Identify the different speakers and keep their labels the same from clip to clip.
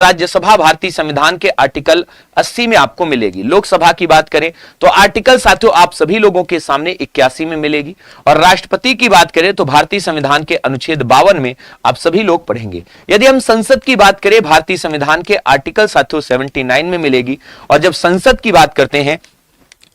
Speaker 1: राज्यसभा भारतीय संविधान के आर्टिकल 80 में आपको मिलेगी। लोकसभा की बात करें तो आर्टिकल साथियों आप सभी लोगों के सामने 81 में मिलेगी, और राष्ट्रपति की बात करें तो भारतीय संविधान के अनुच्छेद 52 में आप सभी लोग पढ़ेंगे। यदि हम संसद की बात करें, भारतीय संविधान के आर्टिकल साथियों 79 में मिलेगी, और जब संसद की बात करते हैं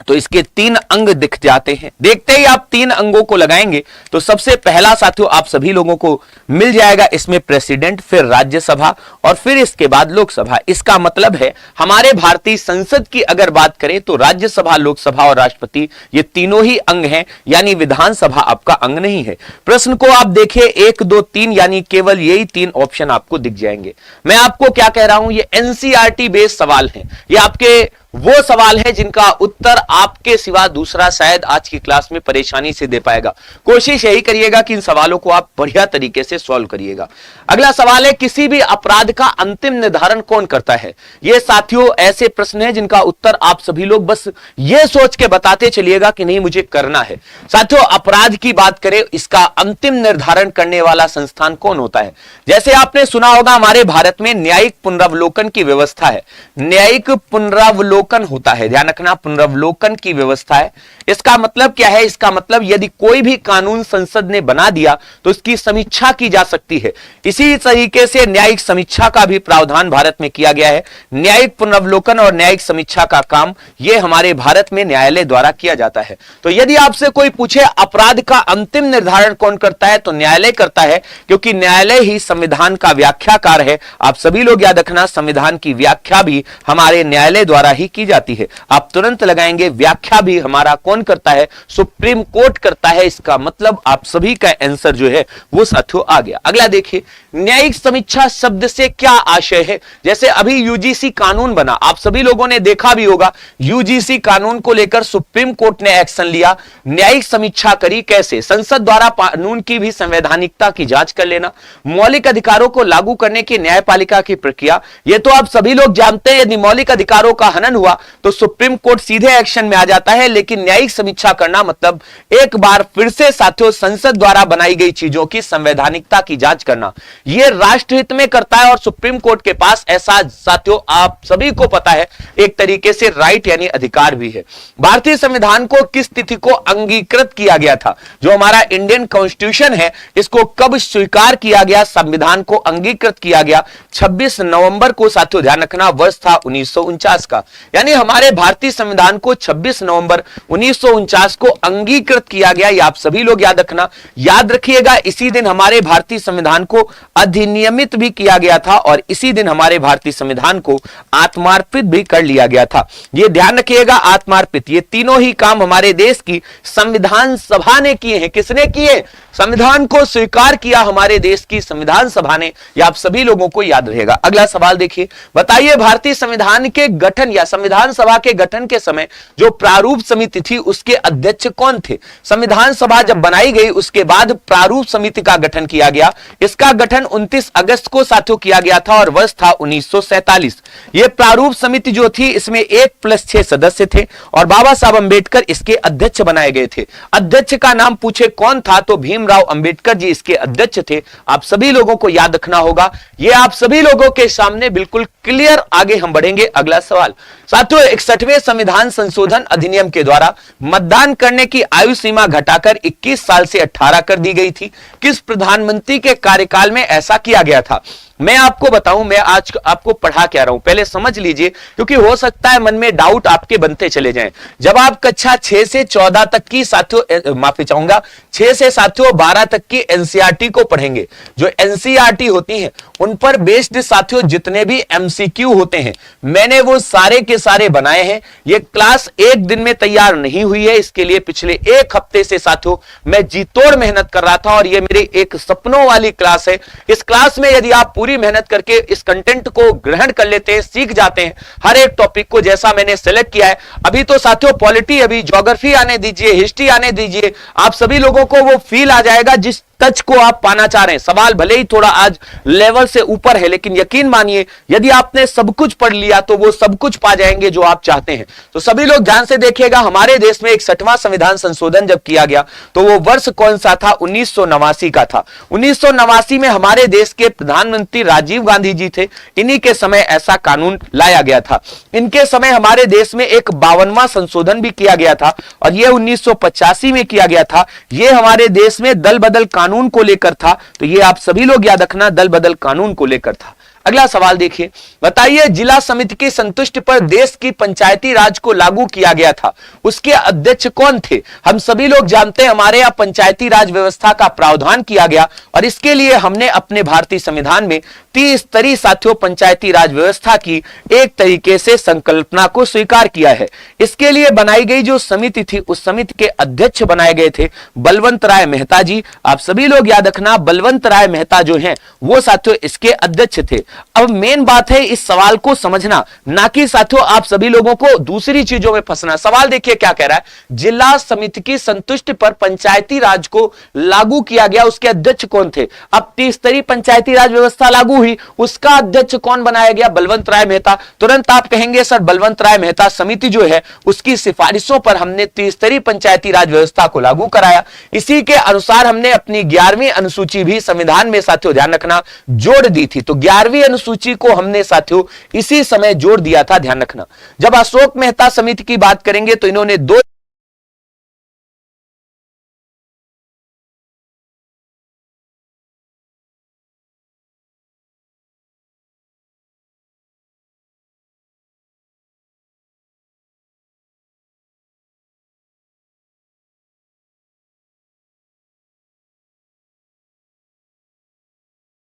Speaker 1: तो इसके 3 अंग दिख जाते हैं। देखते ही आप 3 अंगों को लगाएंगे तो सबसे पहला साथियों आप सभी लोगों को मिल जाएगा इसमें प्रेसिडेंट, फिर राज्यसभा और फिर इसके बाद लोकसभा। इसका मतलब है हमारे भारतीय संसद की अगर बात करें तो राज्यसभा, लोकसभा और राष्ट्रपति ये तीनों ही अंग हैं, यानी विधानसभा आपका अंग नहीं है। प्रश्न को आप देखिए 1, 2, 3 यानी केवल यही 3 ऑप्शन आपको दिख जाएंगे। मैं आपको क्या कह रहा हूं, ये एनसीईआरटी बेस्ड सवाल है, ये आपके वो सवाल है जिनका उत्तर आपके सिवा दूसरा शायद आज की क्लास में परेशानी से दे पाएगा। कोशिश यही करिएगा कि इन सवालों को आप बढ़िया तरीके से सॉल्व करिएगा। अगला सवाल है, किसी भी अपराध का अंतिम निर्धारण कौन करता है? ये साथियों ऐसे प्रश्न है जिनका उत्तर आप सभी लोग बस ये सोच के बताते चलिएगा कि नहीं मुझे करना है। साथियों अपराध की बात करें, इसका अंतिम निर्धारण करने वाला संस्थान कौन होता है? जैसे आपने सुना होगा हमारे भारत में न्यायिक पुनरावलोकन की व्यवस्था है। न्यायिक पुनरावलोकन होता है, ध्यान रखना, पुनरावलोकन की व्यवस्था है। इसका मतलब क्या है? इसका मतलब यदि कोई भी कानून संसद ने बना दिया तो उसकी समीक्षा की जा सकती है। इसी तरीके से न्यायिक समीक्षा का भी प्रावधान भारत में किया गया है। न्यायिक पुनरावलोकन और न्यायिक समीक्षा का काम यह हमारे भारत में न्यायालय द्वारा किया जाता है। तो यदि आपसे कोई पूछे अपराध का अंतिम निर्धारण कौन करता है, तो न्यायालय करता है, क्योंकि न्यायालय ही संविधान का व्याख्याकार है। आप सभी लोग याद रखना, संविधान की व्याख्या भी हमारे न्यायालय द्वारा ही की जाती है। आप तुरंत लगाएंगे व्याख्या भी हमारा कौन करता है? सुप्रीम कोर्ट करता है। इसका मतलब आप सभी का आंसर जो है वो साथियों आ गया। अगला देखिए, न्यायिक समीक्षा शब्द से क्या आशय है? जैसे अभी यूजीसी कानून बना, आप सभी लोगों ने देखा भी होगा, यूजीसी कानून को लेकर सुप्रीम कोर्ट ने एक्शन लिया, न्यायिक समीक्षा करी। कैसे? संसद द्वारा कानून की भी संवैधानिकता की जांच कर लेना, मौलिक अधिकारों को लागू करने की न्यायपालिका की प्रक्रिया। ये तो आप सभी लोग जानते हैं, यदि मौलिक अधिकारों का हनन हुआ तो सुप्रीम कोर्ट सीधे एक्शन में आ जाता है। लेकिन न्यायिक समीक्षा करना मतलब एक बार फिर से साथियों संसद द्वारा बनाई गई चीजों की संवैधानिकता की जांच करना, यह राष्ट्रहित में करता है। और सुप्रीम कोर्ट के पास ऐसा साथियों आप सभी को पता है एक तरीके से राइट यानी अधिकार भी है। भारतीय संविधान को किस तिथि को अंगीकृत किया गया था? जो हमारा इंडियन कॉन्स्टिट्यूशन है इसको कब स्वीकार किया गया? संविधान को अंगीकृत किया गया 26 नवंबर को साथियों, ध्यान रखना, वर्ष था 1949 का। यानी हमारे भारतीय संविधान को 26 नवंबर 1949 को अंगीकृत किया गया। ये आप सभी लोग याद रखना, याद रखिएगा। इसी दिन हमारे भारतीय संविधान को अधिनियमित भी किया गया था और इसी दिन हमारे भारतीय संविधान को आत्मार्पित भी कर लिया गया था। ये ध्यान रखिएगा, आत्मार्पित, ये तीनों ही काम हमारे देश की संविधान सभा ने किए हैं। किसने किए? संविधान को स्वीकार किया हमारे देश की संविधान सभा ने। यह आप सभी लोगों को याद रहेगा। अगला सवाल देखिए, बताइए भारतीय संविधान के गठन या संविधान सभा के गठन के समय जो प्रारूप समिति थी उसके अध्यक्ष कौन थे? संविधान सभा जब बनाई गई उसके बाद प्रारूप समिति का गठन किया गया। इसका गठन 29 अगस्त को साथियों किया गया था और वर्ष था 1947। यह प्रारूप समिति जो थी इसमें 1+6 सदस्य थे और बाबा साहब अंबेडकर इसके अध्यक्ष बनाए गए थे। अध्यक्ष का नाम पूछे कौन था तो भीमराव अंबेडकर जी इसके अध्यक्ष थे। आप सभी लोगों को याद रखना होगा। यह आप सभी लोगों के सामने बिल्कुल क्लियर। आगे हम बढ़ेंगे। अगला सवाल साथियों, 61वें संविधान संशोधन अधिनियम के द्वारा मतदान करने की आयु सीमा घटाकर 21 साल से 18 कर दी गई थी। किस प्रधानमंत्री के कार्यकाल में ऐसा किया गया था? मैं आपको बताऊं, मैं आज आपको पढ़ा क्या रहा हूं, पहले समझ लीजिए, क्योंकि हो सकता है मन में डाउट आपके बनते चले जाएं। जब आप कक्षा 6 से 14 तक की साथियों, माफी चाहूंगा, 6 से साथियों 12 तक की एनसीईआरटी को पढ़ेंगे, जो एनसीईआरटी होती है उन पर बेस्ड साथियों जितने भी एमसीक्यू होते हैं मैंने वो सारे के सारे बनाए हैं। ये क्लास एक दिन में तैयार नहीं हुई है, इसके लिए पिछले 1 हफ्ते से साथियों मैं जी तोड़ मेहनत कर रहा था और ये मेरी एक सपनों वाली क्लास है। इस क्लास में यदि आप पूरी मेहनत करके इस कंटेंट को ग्रहण कर लेते हैं, सीख जाते हैं हर एक टॉपिक को जैसा मैंने सेलेक्ट किया है। अभी तो साथियों पॉलिटी, अभी ज्योग्राफी आने दीजिए, हिस्ट्री आने दीजिए, आप सभी लोगों को वो फील आ जाएगा जिस टच को आप पाना चाह रहे हैं। सवाल भले ही थोड़ा आज लेवल से ऊपर है, लेकिन यकीन मानिए यदि आपने सब कुछ पढ़ लिया तो वो सब कुछ पा जाएंगे जो आप चाहते हैं। तो सभी लोग ध्यान से देखिएगा, हमारे देश में 61वां संविधान संशोधन जब किया गया तो वो वर्ष कौन सा था? 1989 का था। 1989 में हमारे देश के प्रधानमंत्री राजीव गांधी जी थे, इन्हीं के समय ऐसा कानून लाया गया था। इनके समय हमारे देश में एक 52वां संशोधन भी किया गया था और यह 1985 में किया गया था। यह हमारे देश में दल बदल कानून को लेकर था। तो यह आप सभी लोग याद रखना, दल बदल कानून को लेकर था। अगला सवाल देखिए, बताइए जिला समिति की संतुष्टि पर देश की पंचायती राज को लागू किया गया था, उसके अध्यक्ष कौन थे? हम सभी लोग जानते हैं हमारे यहां पंचायती राज व्यवस्था का प्रावधान किया गया और इसके लिए हमने अपने भारतीय संविधान में त्रिस्तरीय साथियों पंचायती राज व्यवस्था की एक तरीके से संकल्पना को स्वीकार किया है। इसके लिए बनाई गई जो समिति थी, उस समिति के अध्यक्ष बनाए गए थे बलवंत राय मेहता जी। आप सभी लोग याद रखना, बलवंत राय मेहता जो हैं वो साथियों इसके अध्यक्ष थे। अब मेन बात है इस सवाल को समझना, ना कि साथियों आप सभी लोगों को दूसरी चीजों में फंसना। सवाल देखिए क्या कह रहा है, जिला समिति की संतुष्टि पर पंचायती राज को लागू किया गया, उसके अध्यक्ष कौन थे? अब त्रिस्तरीय पंचायती राज व्यवस्था लागू हुई, उसका अध्यक्ष कौन बनाया गया? बलवंत राय मेहता। तुरंत आप कहेंगे सर बलवंत राय मेहता समिति जो है उसकी सिफारिशों पर हमने त्रिस्तरीय पंचायती राज व्यवस्था को लागू कराया। इसी के अनुसार हमने अपनी 11वीं अनुसूची भी संविधान में साथियों ध्यान रखना जोड़ दी थी। तो 11वीं अनुसूची को हमने साथियों इसी समय जोड़ दिया था, ध्यान रखना। जब अशोक मेहता समिति की बात करेंगे तो इन्होंने दो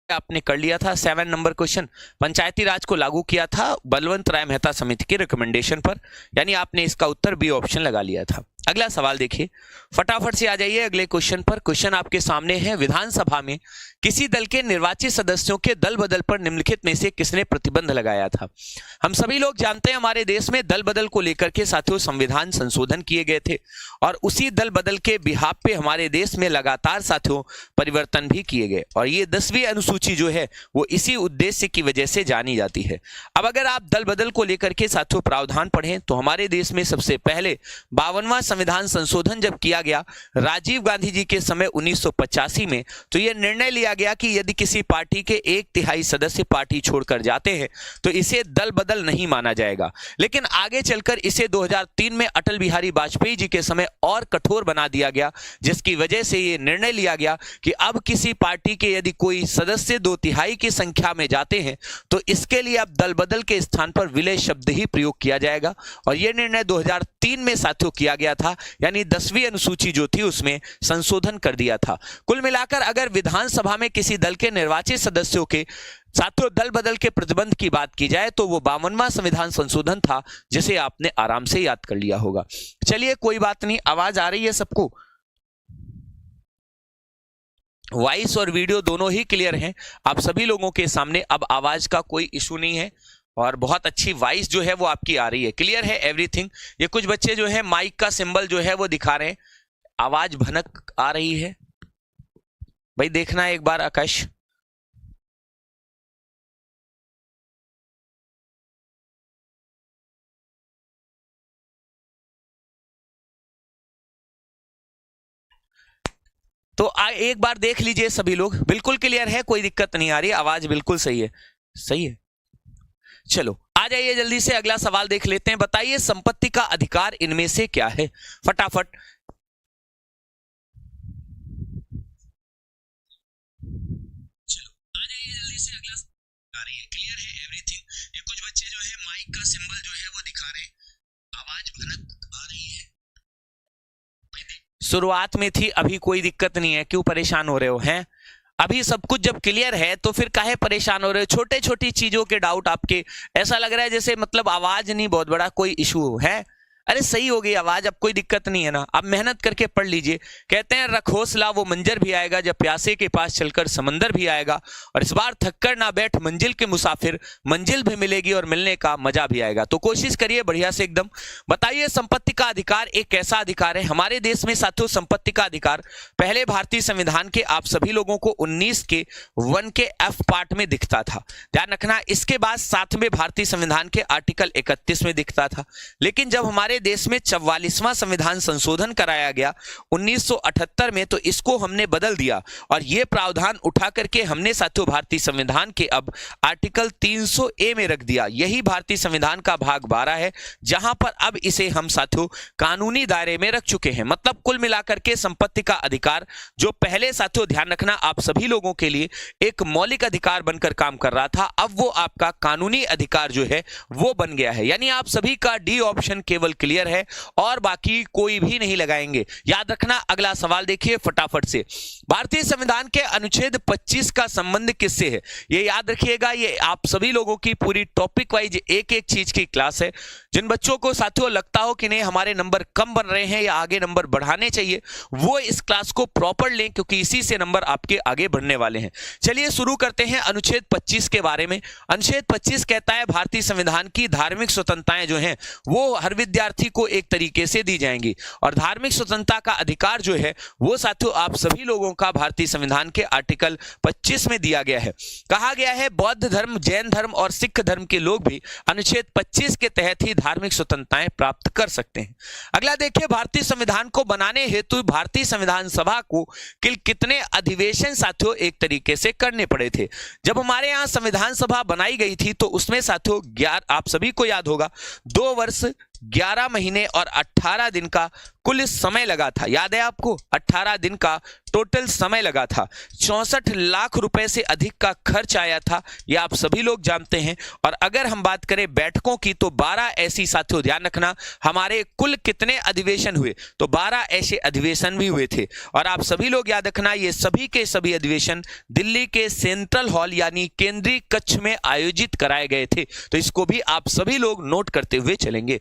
Speaker 1: आपने कर लिया था 7 नंबर क्वेश्चन, पंचायती राज को लागू किया था बलवंत राय मेहता समिति के रिकमेंडेशन पर, यानी आपने इसका उत्तर बी ऑप्शन लगा लिया था। अगला सवाल देखिए, फटाफट से आ जाइए अगले क्वेश्चन पर। क्वेश्चन आपके सामने है, विधानसभा में किसी दल के निर्वाचित सदस्यों के दल बदल पर निम्नलिखित में से किसने प्रतिबंध लगाया था? हम सभी लोग जानते हैं हमारे देश में दल बदल को लेकर के साथियों संविधान संशोधन किए गए थे और उसी दल बदल के बिहाफ पे हमारे देश में लगातार साथियों परिवर्तन भी किए गए और ये 10वीं अनुसूची जो है वो इसी उद्देश्य की वजह से जानी जाती है। अब अगर आप दल बदल को लेकर के साथियों प्रावधान पढ़ें तो हमारे देश में सबसे पहले 52वां संविधान संशोधन जब किया गया राजीव गांधी जी के समय 1985 में, तो यह निर्णय लिया गया कि यदि किसी पार्टी के 1/3 सदस्य पार्टी छोड़कर जाते हैं तो इसे दल बदल नहीं माना जाएगा। लेकिन आगे चलकर इसे 2003 में अटल बिहारी वाजपेयी जी के समय और कठोर बना दिया गया, जिसकी वजह से यह निर्णय लिया गया कि अब किसी पार्टी के यदि कोई सदस्य 2/3 की संख्या में जाते हैं तो इसके लिए अब दल बदल के स्थान पर विलय शब्द ही प्रयोग किया जाएगा। और यह निर्णय 2003 में साथियों किया गया था, यानी 10वीं अनुसूची जो थी उसमें संशोधन कर दिया था। कुल मिलाकर अगर विधानसभा में किसी दल के निर्वाचित सदस्यों के साथियों दल बदल के प्रतिबंध की बात की जाए तो वो 52वां संविधान संशोधन था, जिसे आपने आराम से याद कर लिया होगा। चलिए कोई बात नहीं, आवाज आ रही है सबको? वॉइस और वीडियो दोनों ही क्लियर हैं आप सभी लोगों के सामने, अब आवाज का कोई इशू नहीं है और बहुत अच्छी वॉइस जो है वो आपकी आ रही है, क्लियर है एवरीथिंग। ये कुछ बच्चे जो है माइक का सिंबल जो है वो दिखा रहे हैं, आवाज भनक आ रही है भाई, देखना एक बार आकाश। तो एक बार देख लीजिए सभी लोग, बिल्कुल क्लियर है, कोई दिक्कत नहीं आ रही, आवाज बिल्कुल सही है, सही है। चलो आ जाइए जल्दी से अगला सवाल देख लेते हैं। बताइए संपत्ति का अधिकार इनमें से क्या है? फटाफट। चलो आ जाइए जल्दी से अगला आ रही है, क्लियर है एवरीथिंग। ये कुछ बच्चे जो है माइक का सिंबल जो है वो दिखा रहे हैं, आवाज भनक आ रही है। शुरुआत में थी, अभी कोई दिक्कत नहीं है, क्यों परेशान हो रहे हो? हैं अभी सब कुछ जब क्लियर है तो फिर काहे परेशान हो रहे हो? छोटे छोटी चीजों के डाउट आपके, ऐसा लग रहा है जैसे मतलब आवाज नहीं बहुत बड़ा कोई इशू है।
Speaker 2: अरे सही हो गई आवाज, अब कोई दिक्कत नहीं है ना। अब मेहनत करके पढ़ लीजिए। कहते हैं रख हौसला वो मंजर भी आएगा, जब प्यासे के पास चलकर समंदर भी आएगा, और इस बार थक कर ना बैठ मंजिल के मुसाफिर, मंजिल भी मिलेगी और मिलने का मजा भी आएगा। तो कोशिश करिए बढ़िया से एकदम। बताइए संपत्ति का अधिकार एक कैसा अधिकार है? हमारे देश में साथियों संपत्ति का अधिकार पहले भारतीय संविधान के आप सभी लोगों को 19 के 1 के F पार्ट में दिखता था, ध्यान रखना। इसके बाद 7वें भारतीय संविधान के आर्टिकल 31 में दिखता था। लेकिन जब हमारे देश में 44वां संविधान संशोधन कराया गया 1978 में, तो इसको हमने बदल दिया और यह प्रावधान उठा करके हमने साथियों भारतीय संविधान के अब आर्टिकल 300A में रख दिया। यही भारतीय संविधान का भाग 12 है, जहां पर अब इसे हम साथियों कानूनी दायरे में रख चुके हैं। मतलब कुल मिलाकर के संपत्ति का अधिकार जो पहले साथियों ध्यान रखना आप सभी लोगों के लिए एक मौलिक अधिकार बनकर काम कर रहा था, अब वो आपका कानूनी अधिकार जो है वो बन गया है। यानी आप सभी का डी ऑप्शन केवल क्लियर है और बाकी कोई भी नहीं लगाएंगे। याद रखना। अगला सवाल देखिए फटाफट से। भारतीय संविधान के अनुच्छेद 25 का संबंध किससे है? ये याद रखिएगा, ये आप सभी लोगों की पूरी टॉपिक वाइज एक एक चीज की क्लास है। जिन बच्चों को साथियों लगता हो कि नहीं हमारे नंबर कम बन रहे हैं या आगे नंबर बढ़ाने चाहिए, वो इस क्लास को प्रॉपर लें, क्योंकि इसी से नंबर आपके आगे बढ़ने वाले हैं। चलिए शुरू करते हैं अनुच्छेद 25 के बारे में। अनुच्छेद 25 कहता है भारतीय संविधान की धार्मिक स्वतंत्रताएं जो हैं वो हर विद्यार्थी को एक तरीके से दी जाएंगी, और धार्मिक स्वतंत्रता का अधिकार जो है वो साथियों आप सभी लोगों का भारतीय संविधान के आर्टिकल 25 में दिया गया है। कहा गया है बौद्ध धर्म, जैन धर्म और सिख धर्म के लोग भी अनुच्छेद 25 के तहत ही धार्मिक स्वतंत्रताएं प्राप्त कर सकते हैं। अगला देखिए, भारतीय संविधान को बनाने हेतु भारतीय संविधान सभा को कितने अधिवेशन साथियों एक तरीके से करने पड़े थे? जब हमारे यहाँ संविधान सभा बनाई गई थी तो उसमें साथियों आप सभी को याद होगा 2 वर्ष 11 महीने और 18 दिन का कुल समय लगा था। याद है आपको? 18 दिन का टोटल समय लगा था। 64 लाख रुपए से अधिक का खर्च आया था, ये आप सभी लोग जानते हैं। और अगर हम बात करें बैठकों की तो 12 ऐसी साथियों ध्यान रखना हमारे कुल कितने अधिवेशन हुए, तो 12 ऐसे अधिवेशन भी हुए थे। और आप सभी लोग याद रखना ये सभी के सभी अधिवेशन दिल्ली के सेंट्रल हॉल यानी केंद्रीय कक्ष में आयोजित कराए गए थे। तो इसको भी आप सभी लोग नोट करते हुए चलेंगे।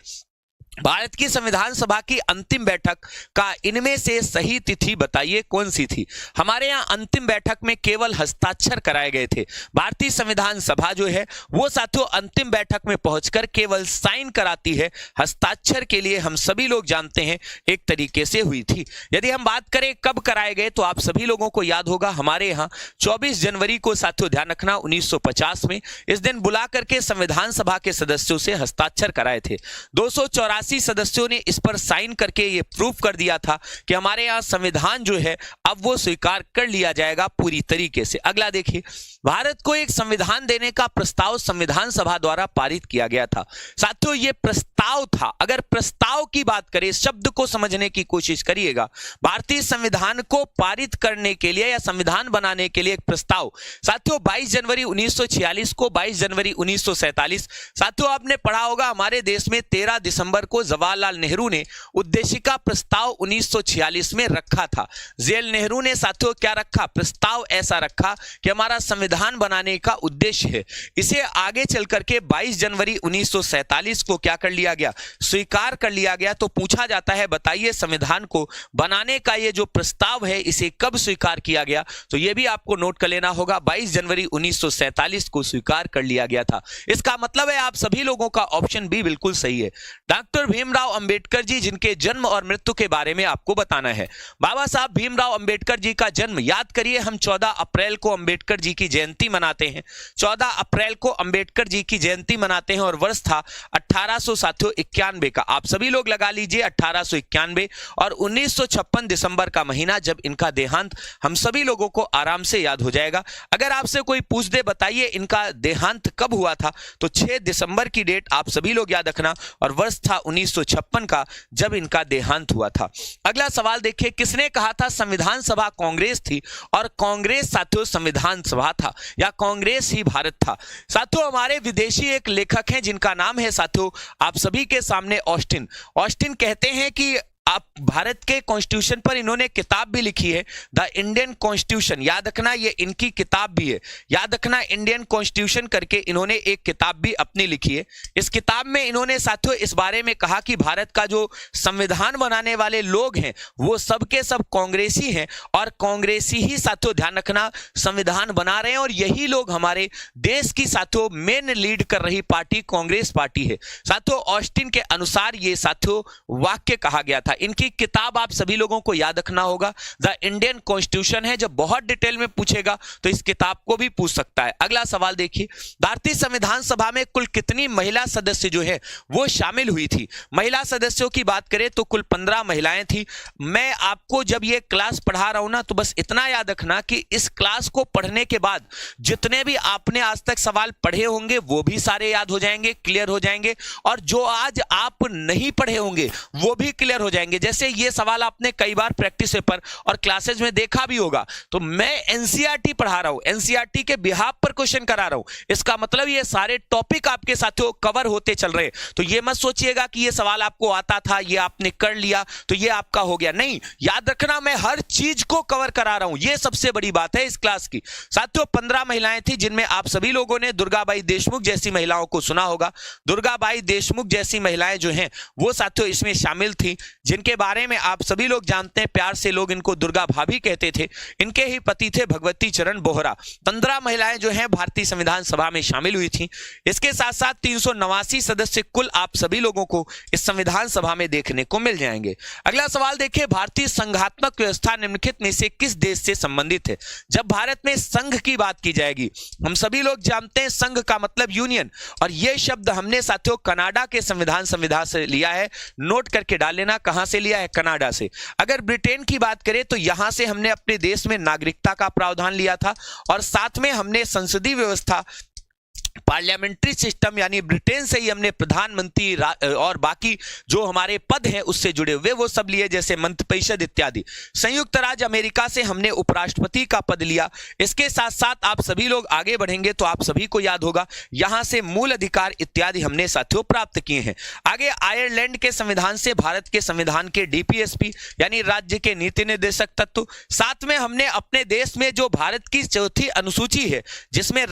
Speaker 2: भारत की संविधान सभा की अंतिम बैठक का इनमें से सही तिथि बताइए कौन सी थी? हमारे यहाँ अंतिम बैठक में केवल हस्ताक्षर कराए गए थे। भारतीय संविधान सभा जो है वो साथियों अंतिम बैठक में पहुंचकर केवल साइन कराती है, हस्ताक्षर के लिए हम सभी लोग जानते हैं एक तरीके से हुई थी। यदि हम बात करें कब कराए गए तो आप सभी लोगों को याद होगा हमारे यहाँ 24 जनवरी को साथियों ध्यान रखना 1950 में इस दिन बुला करके संविधान सभा के सदस्यों से हस्ताक्षर कराए थे। 284 सदस्यों ने इस पर साइन करके ये प्रूफ कर दिया था कि हमारे यहाँ संविधान जो है अब वो स्वीकार कर लिया जाएगा पूरी तरीके से। अगला देखिए, भारत को एक संविधान देने का प्रस्ताव संविधान सभा द्वारा पारित किया गया था। साथियों ये प्रस्ताव था। अगर प्रस्ताव की बात करें, शब्द को समझने की कोशिश करिएगा। भारतीय संविधान को पारित करने के लिए या संविधान बनाने के लिए एक प्रस्ताव साथियों 22 जनवरी 1946 को 22 जनवरी 1947 साथियों आपने पढ़ा होगा हमारे देश में 13 दिसंबर को जवाहरलाल नेहरू ने उद्देशिका प्रस्ताव 1946 में रखा था। जेल नेहरू ने साथियों क्या रखा? प्रस्ताव ऐसा रखा कि हमारा संविधान बनाने का उद्देश्य है। इसे आगे चल करके 22 जनवरी 1947 को क्या कर लिया गया? स्वीकार कर लिया गया। तो पूछा जाता है बताइए संविधान को बनाने का ये जो प्रस्ताव है इसे कब स्वीकार किया गया? तो ये भी आपको नोट कर लेना होगा, 22 जनवरी 1947 को स्वीकार कर लिया गया था। इसका मतलब है आप सभी लोगों का ऑप्शन बी बिल्कुल सही है। डॉक्टर भीमराव अंबेडकर जी जिनके जन्म और मृत्यु के बारे में आपको बताना है। बाबा साहब भीमराव अंबेडकर जी का जन्म याद करिए, हम 14 अप्रैल को अंबेडकर जी की जयंती मनाते हैं। 14 अप्रैल को अंबेडकर जी की जयंती मनाते हैं और वर्ष था 1891 का। आप सभी लोग लगा लीजिए 1891 और 1956 दिसंबर का महीना जब इनका देहांत हम सभी लोगों को आराम से याद हो जाएगा। अगर आपसे कोई पूछ दे बताइए इनका देहांत कब हुआ था, तो 6 दिसंबर की डेट आप सभी लोग याद रखना और वर्ष था 1956 का जब इनका देहांत हुआ था। अगला सवाल देखिए, किसने कहा था संविधान सभा कांग्रेस थी और कांग्रेस साथियों संविधान सभा था या कांग्रेस ही भारत था? साथियों हमारे विदेशी एक लेखक हैं जिनका नाम है साथियों आप सभी के सामने ऑस्टिन। ऑस्टिन कहते हैं कि आप भारत के कॉन्स्टिट्यूशन पर इन्होंने किताब भी लिखी है, द इंडियन कॉन्स्टिट्यूशन। याद रखना ये इनकी किताब भी है, याद रखना इंडियन कॉन्स्टिट्यूशन करके इन्होंने एक किताब भी अपनी लिखी है। इस किताब में इन्होंने साथियों इस बारे में कहा कि भारत का जो संविधान बनाने वाले लोग हैं वो सबके सब कांग्रेसी हैं, और कांग्रेसी ही साथियों ध्यान रखना संविधान बना रहे हैं, और यही लोग हमारे देश की साथियों मेन लीड कर रही पार्टी कांग्रेस पार्टी है। साथियों ऑस्टिन के अनुसार ये साथियों वाक्य कहा गया था। इनकी किताब आप सभी लोगों को याद रखना होगा, द इंडियन कॉन्स्टिट्यूशन है। जब बहुत डिटेल में पूछेगा तो इस किताब को भी पूछ सकता है। अगला सवाल देखिए, भारतीय संविधान सभा में कुल कितनी महिला सदस्य जो है वो शामिल हुई थी? महिला सदस्यों की बात करें तो कुल 15 महिलाएं थी। मैं आपको जब ये क्लास पढ़ा रहा हूं ना, तो बस इतना याद रखना कि इस क्लास को पढ़ने के बाद जितने भी आपने आज तक सवाल पढ़े होंगे वो भी सारे याद हो जाएंगे, क्लियर हो जाएंगे, और जो आज आप नहीं पढ़े होंगे वो भी क्लियर हो जाएंगे। जैसे ये सवाल आपने कई बार प्रैक्टिस पेपर और क्लासेज में देखा भी होगा, तो मैं एनसीईआरटी पढ़ा रहा हूं, एनसीईआरटी के बिहाफ पर क्वेश्चन करा रहा हूं, इसका मतलब ये सारे टॉपिक आपके साथियों कवर होते चल रहे हैं। तो ये मत सोचिएगा कि ये सवाल आपको आता था, ये आपने कर लिया तो ये आपका हो गया, नहीं, याद रखना मैं हर चीज को कवर करा रहा हूं, ये सबसे बड़ी बात है इस क्लास की। साथियों 15 महिलाएं थी, जिनमें आप सभी लोगों ने दुर्गाबाई देशमुख जैसी महिलाओं को सुना होगा। दुर्गाबाई देशमुख जैसी महिलाएं जो हैं वो साथियों इसमें शामिल थी, जिनके बारे में आप सभी लोग जानते हैं, प्यार से लोग इनको दुर्गा भाभी कहते थे। इनके ही पति थे भगवती चरण बोहरा। 15 महिलाएं जो हैं भारतीय संविधान सभा में शामिल हुई थी। इसके साथ साथ 389 सदस्य कुल आप सभी लोगों को इस संविधान सभा में देखने को मिल जाएंगे। अगला सवाल देखिए, भारतीय संघात्मक व्यवस्था निम्नलिखित में से किस देश से संबंधित है? जब भारत में संघ की बात की जाएगी, हम सभी लोग जानते हैं संघ का मतलब यूनियन, और यह शब्द हमने साथियों कनाडा के संविधान से लिया है। नोट करके डाल लेना कहां से लिया है, कनाडा से। अगर ब्रिटेन की बात करें तो यहां से हमने अपने देश में नागरिकता का प्रावधान लिया था, और साथ में हमने संसदीय व्यवस्था, पार्लियामेंट्री सिस्टम, यानी ब्रिटेन से ही हमने प्रधानमंत्री और बाकी जो हमारे पद हैं उससे जुड़े हुए वो सब लिए, जैसे मंत्रिपरिषद इत्यादि। संयुक्त राज्य अमेरिका से हमने उपराष्ट्रपति का पद लिया। इसके साथ साथ आप सभी लोग आगे बढ़ेंगे तो आप सभी को याद होगा, यहां से मूल अधिकार इत्यादि हमने साथियों प्राप्त किए हैं। आगे आयरलैंड के संविधान से भारत के संविधान के डीपीएसपी यानी राज्य के नीति निर्देशक तत्व। साथ में हमने अपने देश में जो भारत की चौथी अनुसूची है जिसमें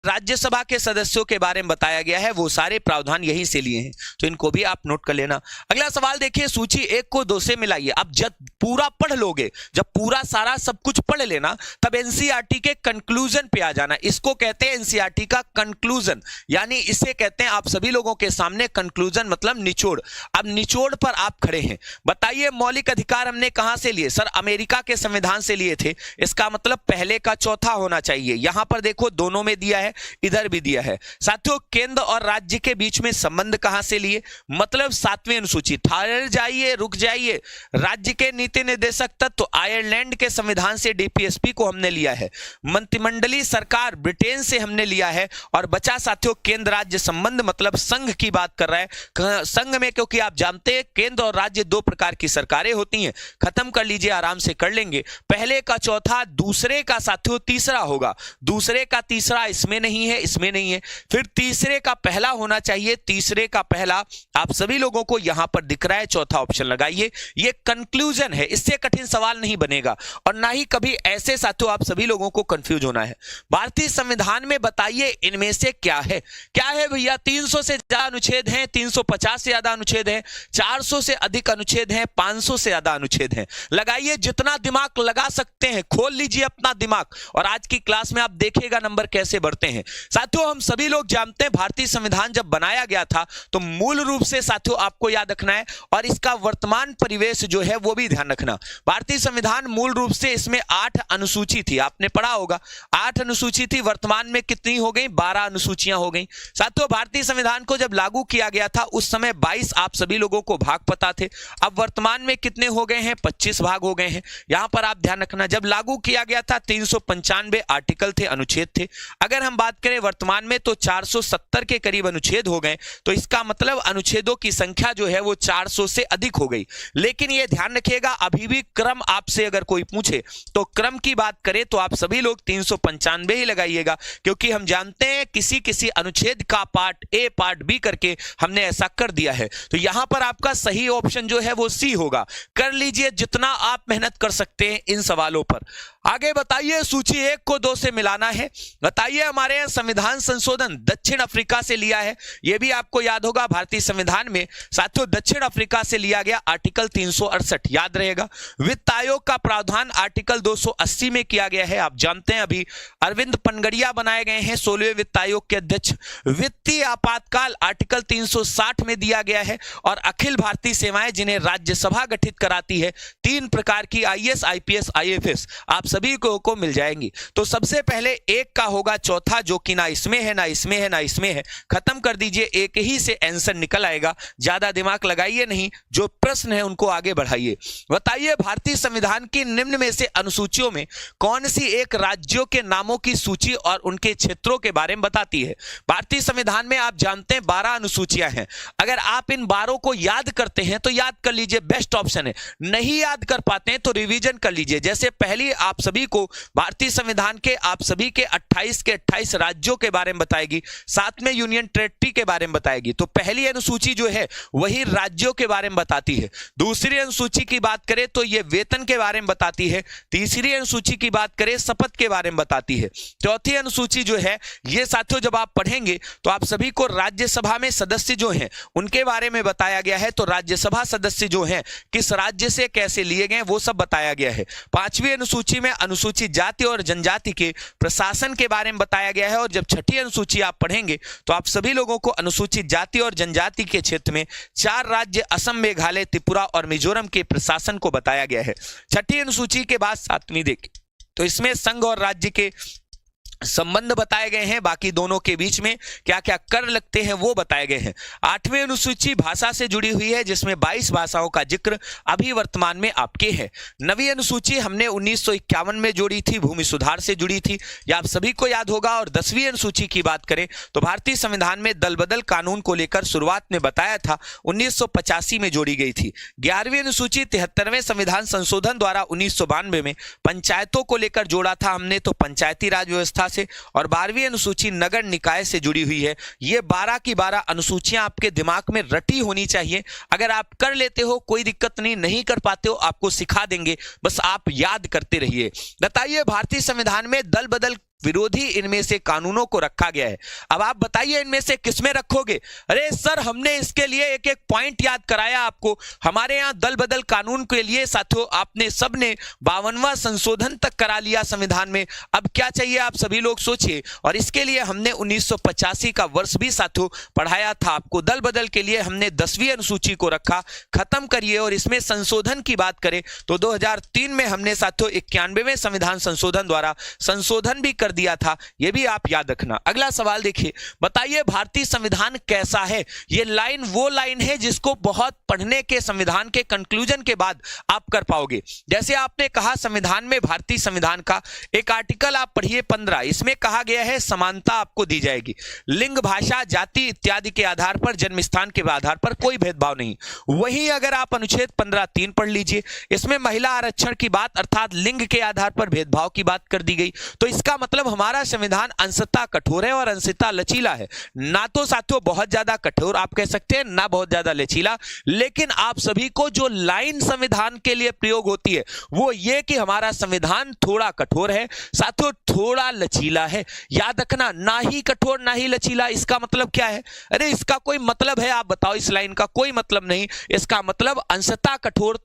Speaker 2: राज्यसभा के सदस्यों के बारे में बताया गया है, वो सारे प्रावधान यहीं से लिए हैं, तो इनको भी आप नोट कर लेना। अगला सवाल देखिए, सूची 1 को 2 से मिलाइए। अब जब पूरा पढ़ लोगे, जब पूरा सारा सब कुछ पढ़ लेना, तब एनसीईआरटी के कंक्लूजन पे आ जाना। इसको कहते हैं एनसीईआरटी का कंक्लूजन, यानी इसे कहते हैं आप सभी लोगों के सामने कंक्लूजन मतलब निचोड़। अब निचोड़ पर आप खड़े हैं, बताइए मौलिक अधिकार हमने कहां से लिए? सर अमेरिका के संविधान से लिए थे, इसका मतलब पहले का चौथा होना चाहिए। यहां पर देखो दोनों में दिया है, इधर भी दिया है। साथियों केंद्र और राज्य के बीच में संबंध कहां से लिए? मतलब 7वीं अनुसूची। ठहर जाइए, रुक जाइए। राज्य के नीति निर्देशक तत्व तो आयरलैंड के संविधान से डीपीएसपी को हमने लिया है। मंत्रिमंडलीय सरकार ब्रिटेन से हमने लिया है, और बचा साथियों केंद्र राज्य संबंध, मतलब संघ की बात कर रहा है। संघ में क्योंकि आप जानते हैं केंद्र और राज्य 2 प्रकार की सरकारें होती हैं। खत्म कर लीजिए, आराम से कर लेंगे। पहले का चौथा, दूसरे का साथियों तीसरा होगा। दूसरे का तीसरा इसमें नहीं है, इसमें नहीं है। फिर तीसरे का पहला होना चाहिए, तीसरे का पहला आप सभी लोगों को यहां पर दिख रहा है, चौथा ऑप्शन लगाइए। ये कंक्लूजन है, इससे कठिन सवाल नहीं बनेगा, और ना ही कभी ऐसे साथियों आप सभी लोगों को कंफ्यूज होना है। भारतीय संविधान में बताइए इनमें से क्या है? क्या है भैया? 300 से ज्यादा अनुच्छेद हैं, 350 से ज्यादा अनुच्छेद हैं, 400 से अधिक अनुच्छेद हैं, 500 से ज्यादा अनुच्छेद हैं। लगाइए, जितना दिमाग लगा सकते हैं, खोल लीजिए अपना दिमाग, और आज की क्लास में आप देखिएगा नंबर कैसे बढ़ते हैं। साथियों हम सभी लोग जानते हैं भारतीय संविधान जब बनाया गया था तो मूल रूप से साथियों आपको याद रखना है, और इसका वर्तमान परिवेश जो है वो भी ध्यान रखना। भारतीय संविधान मूल रूप से इसमें 8 अनुसूची थी, आपने पढ़ा होगा 8 अनुसूची थी। वर्तमान में कितनी हो गई? 12 अनुसूचियां हो गई। साथियों भारतीय संविधान को जब लागू किया गया था उस समय 22 आप सभी लोगों को भाग पता थे। अब वर्तमान में कितने हो गए हैं? 25 भाग हो गए हैं। यहां पर आप ध्यान रखना, जब लागू किया गया था 395 आर्टिकल थे, अनुच्छेद थे। अगर हम बात करें वर्तमान में तो 470 के करीब अनुच्छेद हो गए, तो इसका मतलब अनुच्छेदों की संख्या जो है वो 400 से अधिक हो गई। लेकिन यह ध्यान रखिएगा, अभी भी क्रम आपसे अगर कोई पूछे तो क्रम की बात करें तो आप सभी लोग 395 ही लगाइएगा, क्योंकि हम जानते हैं किसी किसी अनुच्छेद का पार्ट ए पार्ट बी करके हमने ऐसा कर दिया है। तो यहां पर आपका सही ऑप्शन जो है वो सी होगा। कर लीजिए जितना आप मेहनत कर सकते हैं इन सवालों पर। आगे बताइए, सूची 1 को 2 से मिलाना है। बताइए, हमारे यहाँ संविधान संशोधन दक्षिण अफ्रीका से लिया है, यह भी आपको याद होगा। भारतीय संविधान में साथियों दक्षिण अफ्रीका से लिया गया आर्टिकल 368 याद रहेगा। वित्त आयोग का प्रावधान आर्टिकल 280 में किया गया है। आप जानते हैं अभी अरविंद पनगड़िया बनाए गए हैं 16वें वित्त आयोग के अध्यक्ष। वित्तीय आपातकाल आर्टिकल 360 में दिया गया है। और अखिल भारतीय सेवाएं जिन्हें राज्यसभा गठित कराती है, 3 प्रकार की आईएएस, आईपीएस, आईएफएस आप सभी को मिल जाएंगी। तो सबसे पहले 1 का होगा चौथा, जो कि ना इसमें है ना इसमें है ना इसमें है। खत्म कर दीजिए, एक ही से आंसर निकल आएगा। ज्यादा दिमाग लगाइए नहीं, जो प्रश्न है उनको आगे बढ़ाइए। बताइए, भारतीय संविधान की निम्न में से अनुसूचियों में कौन सी एक राज्यों के नामों की सूची और उनके क्षेत्रों के बारे में बताती है। भारतीय संविधान में आप जानते हैं 12 अनुसूचियां हैं। अगर आप इन 12 को याद करते हैं तो याद कर लीजिए, बेस्ट ऑप्शन है। नहीं याद कर पाते हैं तो रिवीजन कर लीजिए। जैसे पहली आप सभी को भारतीय संविधान के आप सभी के 28 राज्यों के बारे में बताएगी, साथ में यूनियन टेरिटरी के बारे में बताएगी। तो पहली अनुसूची जो है वही राज्यों के बारे में बताती है। दूसरी अनुसूची की बात करें तो यह वेतन के बारे में बताती है। तीसरी अनुसूची की बात करें शपथ के बारे में बताती है। चौथी अनुसूची जो है ये साथियों जब आप पढ़ेंगे तो आप सभी को राज्यसभा में सदस्य जो हैं उनके बारे में बताया गया है। तो राज्यसभा सदस्य जो हैं किस राज्य से कैसे लिए गए वो सब बताया गया है। 5वीं अनुसूची में अनुसूचित जाति और जनजाति के प्रशासन के बारे में बताया गया है। और जब 6ठी अनुसूची आप पढ़ेंगे तो आप सभी लोगों को अनुसूचित जाति और जनजाति के क्षेत्र में 4 राज्य असम, मेघालय, त्रिपुरा और मिजोरम के प्रशासन को बताया गया है। 6ठी अनुसूची के बाद 7वीं देखें तो इसमें संघ और राज्य के संबंध बताए गए हैं। बाकी दोनों के बीच में क्या क्या कर लगते हैं वो बताए गए हैं। 8वीं अनुसूची भाषा से जुड़ी हुई है, जिसमें 22 भाषाओं का जिक्र अभी वर्तमान में आपके है। 9वीं अनुसूची हमने 1951 में जोड़ी थी, भूमि सुधार से जुड़ी थी, ये आप सभी को याद होगा। और 10वीं अनुसूची की बात करें तो भारतीय संविधान में दल बदल कानून को लेकर शुरुआत में बताया था, 1985 में जोड़ी गई थी। 11वीं अनुसूची 73वें संविधान संशोधन द्वारा 1992 में पंचायतों को लेकर जोड़ा था हमने, तो पंचायती राज व्यवस्था से। और 12वीं अनुसूची नगर निकाय से जुड़ी हुई है। ये 12 की 12 अनुसूचियां आपके दिमाग में रटी होनी चाहिए। अगर आप कर लेते हो कोई दिक्कत नहीं, नहीं कर पाते हो आपको सिखा देंगे, बस आप याद करते रहिए। बताइए, भारतीय संविधान में दल बदल विरोधी इनमें से कानूनों को रखा गया है। अब आप बताइए इनमें से किसमें रखोगे। अरे सर, हमने इसके लिए एक एक पॉइंट याद कराया आपको। हमारे यहाँ दल बदल कानून के लिए साथियों आपने सबने 52वां संशोधन तक करा लिया संविधान में। अब क्या चाहिए आप सभी लोग सोचिए। और इसके लिए हमने 1985 का वर्ष भी साथियों पढ़ाया था आपको। दल बदल के लिए हमने 10वीं अनुसूची को रखा। खत्म करिए। और इसमें संशोधन की बात करें तो 2003 में हमने साथियों 91वें संविधान संशोधन द्वारा संशोधन भी दिया था, यह भी आप याद रखना। अगला सवाल देखिए, बताइए भारतीय संविधान कैसा है। यह लाइन वो लाइन है जिसको बहुत पढ़ने के संविधान के कंक्लूजन के बाद आप कर पाओगे। जैसे आपने कहा संविधान में भारतीय संविधान का एक आर्टिकल आप पढ़िए 15, इसमें कहा गया है समानता आपको दी जाएगी। लिंग, भाषा, जाति इत्यादि के आधार पर, जन्म स्थान के आधार पर कोई भेदभाव नहीं। वहीं अगर आप अनुच्छेद 15(3) पढ़ लीजिए, इसमें महिला आरक्षण की बात अर्थात लिंग के आधार पर भेदभाव की बात कर दी गई। तो इसका मतलब हमारा संविधान अंशतः कठोर है और अंशतः लचीला है। ना तो साथियों बहुत ज्यादा कठोर आप कह सकते हैं, ना बहुत ज्यादा लचीला। लेकिन आप सभी को जो लाइन संविधान के लिए प्रयोग होती है वो ये कि हमारा संविधान थोड़ा कठोर है, साथियों थोड़ा लचीला है। याद रखना, ना ही कठोर ना ही लचीला। इसका मतलब क्या है? अरे इसका कोई मतलब है आप बताओ? इस लाइन का कोई मतलब नहीं। इसका मतलब अंशतः कठोर,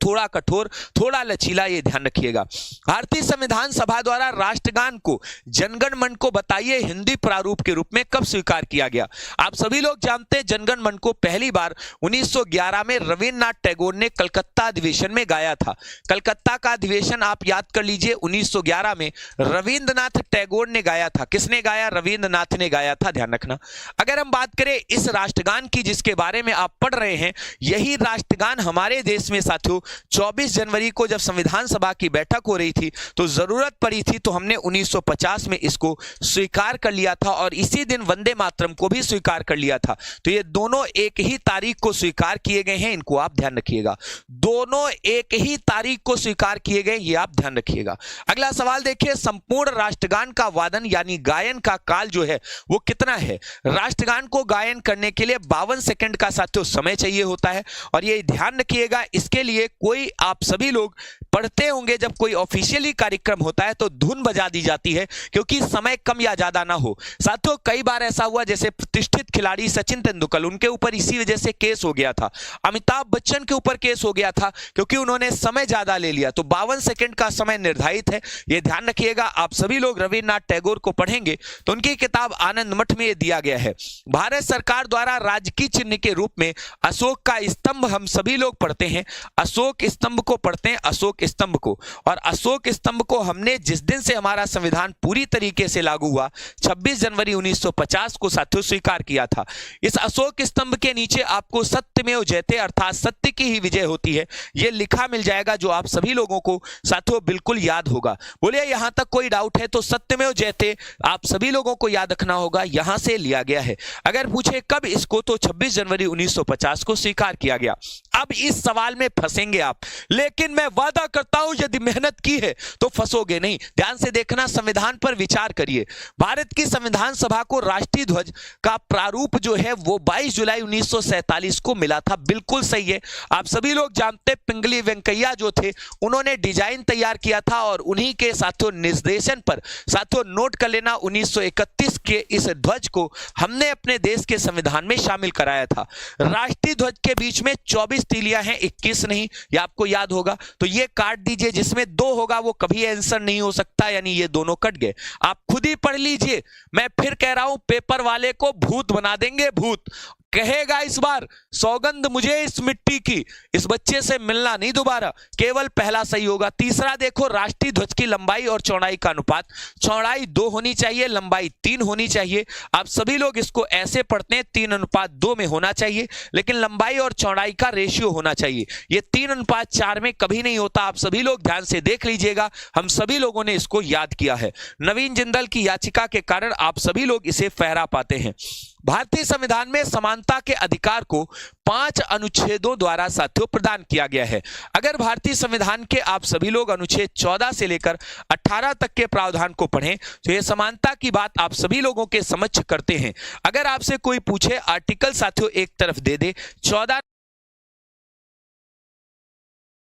Speaker 2: थोड़ा लचीला, ये ध्यान रखिएगा। भारतीय संविधान सभा द्वारा राष्ट्रगान को जनगण मन को बताइए हिंदी प्रारूप के रूप में कब स्वीकार किया गया। आप सभी लोग जानते हैं जनगण मन को पहली बार 1911 में रविन्द्रनाथ टैगोर ने कलकत्ता अधिवेशन में गाया था। कलकत्ता का अधिवेशन आप याद कर लीजिए, 1911 में रविन्द्रनाथ टैगोर ने गाया था। किसने गाया? रविन्द्रनाथ ने गाया था, ध्यान रखना। अगर हम बात करें इस राष्ट्रगान की जिसके बारे में आप पढ़ रहे हैं, यही राष्ट्रगान हमारे देश में साथियों 24 जनवरी को जब संविधान सभा की बैठक हो रही थी तो जरूरत पड़ी थी, तो हमने 1950 में इसको स्वीकार कर लिया था और इसी दिन वंदे मातरम को भी स्वीकार कर लिया था। तो ये दोनों एक ही तारीख को स्वीकार किए गए हैं, इनको आप ध्यान रखिएगा। दोनों एक ही तारीख को स्वीकार किए गए, ये आप ध्यान रखिएगा। अगला सवाल देखिए, संपूर्ण राष्ट्रगान का वादन यानी गायन का काल जो है वो कितना है? राष्ट्रगान को गायन करने के लिए 52 सेकंड का साथियों समय चाहिए होता है। और ये ध्यान रखिएगा, इसके लिए कोई आप सभी लोग पढ़ते होंगे जब कोई ऑफिशियली कार्यक्रम होता है तो धुन बजा दी जाती है क्योंकि समय कम या ज्यादा ना हो। साथियों कई बार ऐसा हुआ, जैसे प्रतिष्ठित खिलाड़ी सचिन तेंदुलकर, उनके ऊपर इसी वजह से केस हो गया था। अमिताभ बच्चन के ऊपर केस हो गया था क्योंकि उन्होंने समय ज्यादा ले लिया। तो 52 सेकंड का समय निर्धारित है, यह ध्यान रखिएगा। आप सभी लोग रविन्द्रनाथ टैगोर को पढ़ेंगे तो उनकी किताब आनंद मठ में यह दिया गया है। भारत सरकार द्वारा राजकीय चिन्ह के रूप में अशोक का स्तंभ हम सभी लोग पढ़ते हैं, अशोक स्तंभ को पढ़ते हैं, अशोक स्तंभ को। और अशोक स्तंभ को हमने जिस दिन से हमारा संविधान पूरी तरीके से लागू हुआ 26 जनवरी 1950 को साथियों स्वीकार किया था। इस अशोक स्तंभ के नीचे आपको सत्यमेव जयते अर्थात सत्य की ही विजय होती है यह लिखा मिल जाएगा, जो आप सभी लोगों को साथियों बिल्कुल याद होगा। बोलिए यहां तक कोई डाउट है? तो सत्यमेव जयते आप सभी लोगों को याद रखना होगा, यहां से लिया गया है। अगर पूछे कब इसको, तो 26 जनवरी 1950 को स्वीकार किया गया। अब इस सवाल में फंसेंगे आप, लेकिन मैं वादा करता हूं यदि मेहनत की है तो फंसोगे नहीं। ध्यान से देखना, संविधान पर विचार करिए। भारत की संविधान सभा को राष्ट्रीय ध्वज का प्रारूप जो है वो 22 जुलाई 1947 को मिला था। बिल्कुल सही है। आप सभी लोग जानते पिंगली वेंकैया जो थे उन्होंने डिजाइन तैयार किया था और उन्हीं के साथियों निर्देशन पर साथियों नोट कर लेना 1931 के इस ध्वज को हमने अपने देश के संविधान में शामिल कराया था। राष्ट्रीय ध्वज के बीच में 24 तीलियां हैं, 21 नहीं, ये आपको याद होगा। तो ये काट दीजिए, जिसमें 2 होगा वो कभी आंसर नहीं हो सकता, यानी ये दोनों कट गए। आप खुद ही पढ़ लीजिए, मैं फिर कह रहा हूं पेपर वाले को भूत बना देंगे, भूत कहेगा इस बार सौगंध मुझे इस मिट्टी की, इस बच्चे से मिलना नहीं दोबारा, केवल पहला सही होगा। तीसरा देखो, राष्ट्रीय ध्वज की लंबाई और चौड़ाई का अनुपात, चौड़ाई 2 होनी चाहिए, लंबाई 3 होनी चाहिए। आप सभी लोग इसको ऐसे पढ़ते हैं 3:2 में होना चाहिए, लेकिन लंबाई और चौड़ाई का रेशियो होना चाहिए। ये 3:4 में कभी नहीं होता। आप सभी लोग ध्यान से देख लीजिएगा, हम सभी लोगों ने इसको याद किया है। नवीन जिंदल की याचिका के कारण आप सभी लोग इसे फहरा पाते हैं। भारतीय संविधान में समानता के अधिकार को 5 अनुच्छेदों द्वारा साथियों प्रदान किया गया है। अगर भारतीय संविधान के आप सभी लोग अनुच्छेद 14 से लेकर 18 तक के प्रावधान को पढ़ें तो यह समानता की बात आप सभी लोगों के समक्ष करते हैं। अगर आपसे कोई पूछे आर्टिकल साथियों एक तरफ दे दे, 14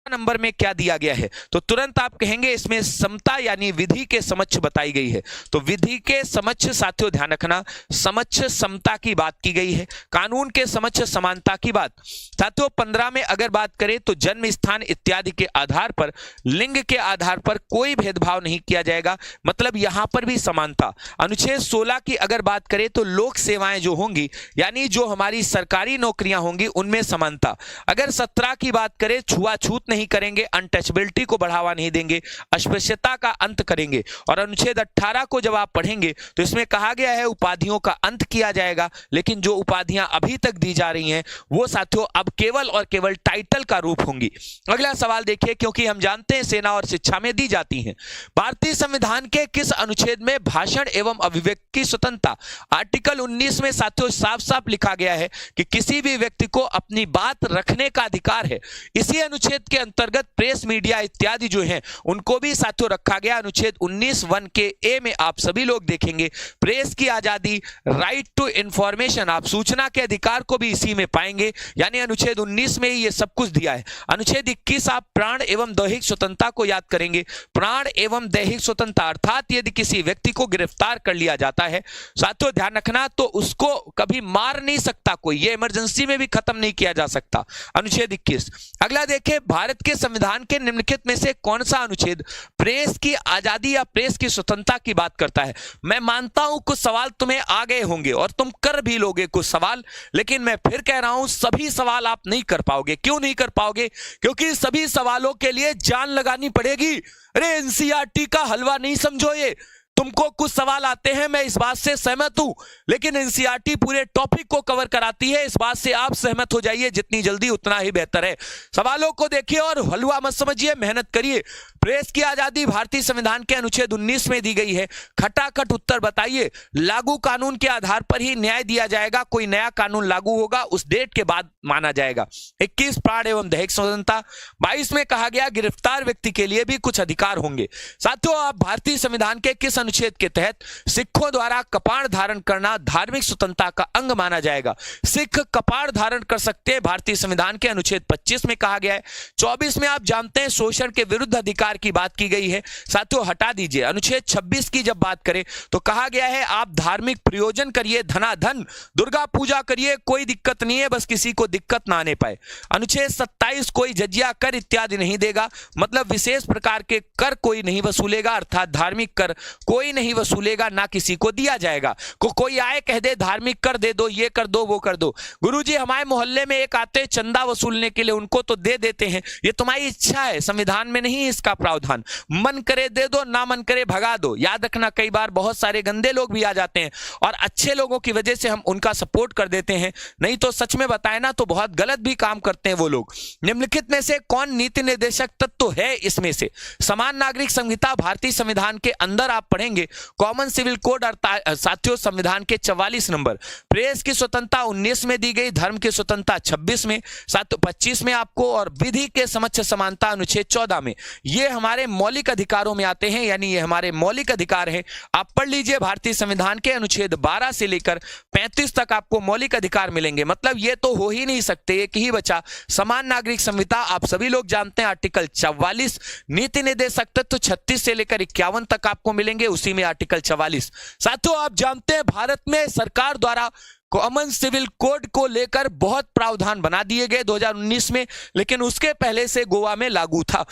Speaker 2: नंबर में क्या दिया गया है, तो तुरंत आप कहेंगे इसमें समता यानी विधि के समक्ष बताई गई है। तो विधि के समक्ष साथियों ध्यान रखना, समक्ष समता की बात की गई है, कानून के समक्ष समानता की बात। साथियों 15 में अगर बात करें तो जन्म स्थान इत्यादि के आधार पर, लिंग के आधार पर कोई भेदभाव नहीं किया जाएगा, मतलब यहां पर भी समानता। अनुच्छेद 16 की अगर बात करें तो लोक सेवाएं जो होंगी यानी जो हमारी सरकारी नौकरियां होंगी उनमें समानता। अगर 17 की बात करें, छुआछूत नहीं करेंगे, अनटचबिलिटी को बढ़ावा नहीं देंगे, अस्पृश्यता का अंत करेंगे। और अनुच्छेद 18 को जब आप पढ़ेंगे तो इसमें कहा गया है उपाधियों का अंत किया जाएगा, लेकिन जो उपाधियां अभी तक दी जा रही हैं वो साथियों अब केवल और केवल टाइटल का रूप होंगी। अगला सवाल देखिए, क्योंकि हम जानते हैं सेना और शिक्षा में दी जाती हैं। भारतीय संविधान के किस अनुच्छेद में भाषण एवं अभिव्यक्ति की स्वतंत्रता, आर्टिकल 19 में साथियों साफ साफ लिखा गया है कि किसी भी व्यक्ति को अपनी बात रखने का अधिकार है। इसी अनुच्छेद के अंतर्गत प्रेस मीडिया इत्यादि जो हैं उनको भी साथियों रखा गया। अनुच्छेद 19(1) के ए में आप सभी लोग देखेंगे प्रेस की आजादी, राइट टू इंफॉर्मेशन, आप सूचना के अधिकार को भी इसी में पाएंगे, यानी अनुच्छेद 19 में ही ये सब कुछ दिया है। अनुच्छेद 21 आप प्राण एवं दैहिक स्वतंत्रता को याद करेंगे। प्राण एवं दैहिक स्वतंत्रता अर्थात यदि किसी व्यक्ति को गिरफ्तार कर लिया जाता है साथियों ध्यान रखना तो उसको कभी मार नहीं सकता कोई, ये इमरजेंसी में भी खत्म नहीं किया जा सकता। अनुच्छेद 21। अगला देखिए, भारत के संविधान के निम्नलिखित में से कौन सा अनुच्छेद प्रेस की आजादी या प्रेस की स्वतंत्रता की बात करता है? मैं मानता हूं कुछ सवाल तुम्हें आ गए होंगे और तुम कर भी लोगे कुछ सवाल, लेकिन मैं फिर कह रहा हूं सभी सवाल आप नहीं कर पाओगे। क्यों नहीं कर पाओगे? क्योंकि सभी सवालों के लिए जान लगानी पड़ेगी। अरे एनसीईआरटी का हलवा नहीं समझो, ये तुमको कुछ सवाल आते हैं, मैं इस बात से सहमत हूं, लेकिन एनसीईआरटी पूरे टॉपिक को कवर कराती है, इस बात से आप सहमत हो जाइए, जितनी जल्दी उतना ही बेहतर है। सवालों को देखिए और हलवा मत समझिए, मेहनत करिए। प्रेस की आजादी भारतीय संविधान के अनुच्छेद 19 में दी गई है। खटाखट उत्तर बताइए। लागू कानून के आधार पर ही न्याय दिया जाएगा, कोई नया कानून लागू होगा उस डेट के बाद माना जाएगा। 21 प्राण एवं दैहिक स्वतंत्रता। 22 में कहा गया गिरफ्तार व्यक्ति के लिए भी कुछ अधिकार होंगे। साथियों, आप भारतीय संविधान के किस अनुच्छेद के तहत सिखों द्वारा कपाड़ धारण करना धार्मिक स्वतंत्रता का अंग माना जाएगा? सिख कपाड़ धारण कर सकते हैं, भारतीय संविधान के अनुच्छेद 25 में कहा गया है। 24 में आप जानते हैं शोषण के विरुद्ध अधिकार की बात की गई है। साथियों, हटा दीजिए। अनुच्छेद 26 की जब बात करें तो कहा गया है आप धार्मिक प्रयोजन करिए, धनाधन, दुर्गा पूजा करिए, कोई दिक्कत नहीं है, बस किसी को दिक्कत ना आने पाए। अनुच्छेद 27 कोई जजिया कर इत्यादि नहीं देगा, मतलब विशेष प्रकार के कर कोई नहीं वसूलेगा, अर्थात धार्मिक कर कोई नहीं वसूलेगा, ना किसी को दिया जाएगा। कोई आए कह दे धार्मिक कर दे दो, ये कर दो, वो कर दो। गुरुजी हमारे मोहल्ले में एक आते चंदा वसूलने के लिए, उनको तो दे देते हैं, ये तुम्हारी इच्छा है, संविधान में नहीं इसका प्रावधान। मन करे दे दो, ना मन करे भगा दो। याद रखना, कई बार बहुत सारे गंदे लोग भी आ जाते हैं और अच्छे लोगों की वजह से हम उनका सपोर्ट कर देते हैं, नहीं तो सच में बताए ना तो बहुत गलत भी काम करते हैं वो लोग। निम्नलिखित में से कौन नीति निर्देशक तत्व है? इसमें से समान नागरिक संहिता भारतीय संविधान के अंदर आप पढ़ेंगे, कॉमन सिविल कोड साथियों संविधान के 44 नंबर। प्रेस की स्वतंत्रता 19 में दी गई, धर्म की स्वतंत्रता 26 में, 25 में आपको, और विधि के समक्ष समानता अनुच्छेद 14 में। ये हमारे मौलिक अधिकारों में आते हैं, यानी ये हमारे मौलिक अधिकार हैं। आप पढ़ लीजिए भारतीय संविधान के अनुच्छेद 12 से लेकर 35 तक आपको मौलिक अधिकार मिलेंगे। मतलब ये तो हो ही नहीं सकते, एक ही बचा समान नागरिक संहिता। आप सभी लोग जानते हैं आर्टिकल 44। नीति निर्देशक तत्व 36 से लेकर 51 तक आपको मिलेंगे, उसी में आर्टिकल 44। साथियों, आप जानते हैं भारत में सरकार द्वारा कॉमन सिविल कोड को लेकर बहुत प्रावधान बना दिए गए 2019 में, लेकिन उसके पहले से गोवा में लागू था।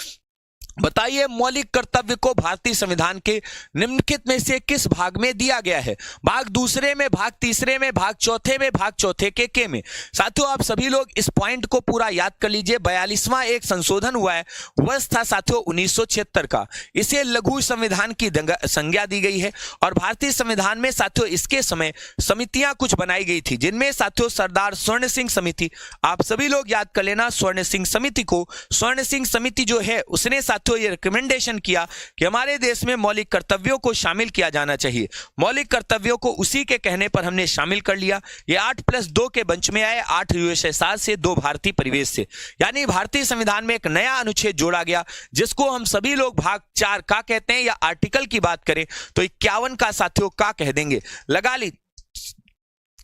Speaker 2: बताइए मौलिक कर्तव्य को भारतीय संविधान के निम्नलिखित में से किस भाग में दिया गया है? भाग दूसरे में, भाग तीसरे में, भाग चौथे में, भाग चौथे के में। साथियों, आप सभी लोग इस पॉइंट को पूरा याद कर लीजिए। 42वां एक संशोधन हुआ है, वर्ष था साथियों 1976 का। इसे लघु संविधान की संज्ञा दी गई है और भारतीय संविधान में साथियों इसके समय समितियां कुछ बनाई गई थी, जिनमें साथियों सरदार स्वर्ण सिंह समिति, आप सभी लोग याद कर लेना स्वर्ण सिंह समिति को। स्वर्ण सिंह समिति जो है उसने साथियों ये रिकमेंडेशन किया कि हमारे देश में मौलिक कर्तव्यों को शामिल किया जाना चाहिए। मौलिक कर्तव्यों को उसी के कहने पर हमने शामिल कर लिया। ये 8+2 के बंच में आए, 8 यूएसएसआर से, 2 भारतीय परिवेश से, यानी भारतीय संविधान में एक नया अनुच्छेद जोड़ा गया, जिसको हम सभी लोग भाग 4 का कहते हैं, या आर्टिकल की बात करें तो 51 का साथियों का कह देंगे। लगा ली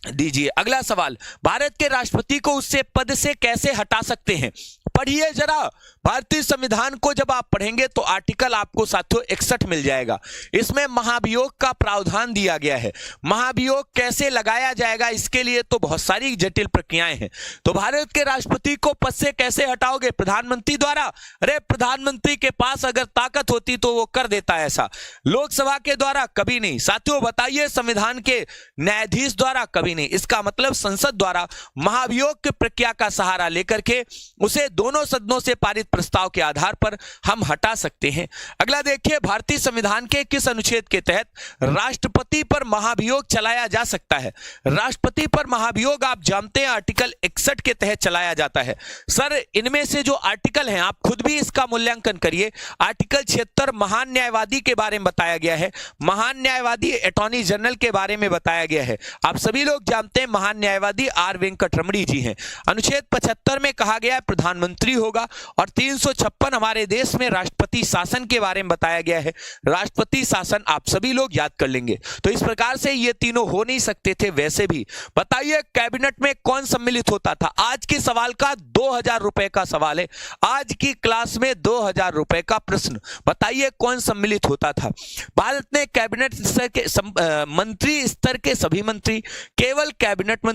Speaker 2: दीजिए। अगला सवाल, भारत के राष्ट्रपति को उससे पद से कैसे हटा सकते हैं? पढ़िए जरा भारतीय संविधान को। जब आप पढ़ेंगे तो आर्टिकल आपको साथियों 61 मिल जाएगा। इसमें महाभियोग का प्रावधान दिया गया है। महाभियोग कैसे लगाया जाएगा, इसके लिए तो बहुत सारी जटिल प्रक्रियाएं हैं। तो भारत के राष्ट्रपति को पद से कैसे हटाओगे? प्रधानमंत्री द्वारा। अरे प्रधानमंत्री के पास अगर ताकत होती तो वो कर देता है ऐसा। लोकसभा के द्वारा कभी नहीं। साथियों बताइए, संविधान के न्यायाधीश द्वारा कभी नहीं। इसका मतलब संसद द्वारा महाभियोग की प्रक्रिया का सहारा लेकर के उसे दोनों सदनों से पारित प्रस्ताव के आधार पर हम हटा सकते हैं। अगला देखिए, भारतीय संविधान के किस अनुच्छेद के तहत राष्ट्रपति पर महाभियोग चलाया जा सकता है? राष्ट्रपति पर महाभियोग आप जानते हैं आर्टिकल 61 के तहत चलाया जाता है। सर इनमें से जो आर्टिकल हैं आप खुद भी इसका मूल्यांकन करिए। आर्टिकल 76 महान न्यायवादी के बारे में बताया गया है। महान न्यायवादी अटॉर्नी जनरल के बारे में बताया गया है। आप सभी लोग जानते हैं महान न्यायवादी आर वेंकटरमणी जी हैं। अनुच्छेद 75 में कहा गया है प्रधानमंत्री होगा, और 356 हमारे देश में राष्ट्रपति शासन के बारे में बताया गया है। राष्ट्रपति शासन आप सभी लोग याद कर लेंगे। तो इस प्रकार से ये तीनों हो नहीं सकते थे। वैसे भी बताइए कैबिनेट में कौन सम्मिलित होता था? आज के सवाल का 2000 रुपए का सवाल है। आज की क्लास में 2000 रुपए का प्रश्न। बताइए कौन सम्मिलित होता था? भारत में कैबिनेट स्तर के मंत्री स्तर के सभी मंत्री, केवल कैबिनेट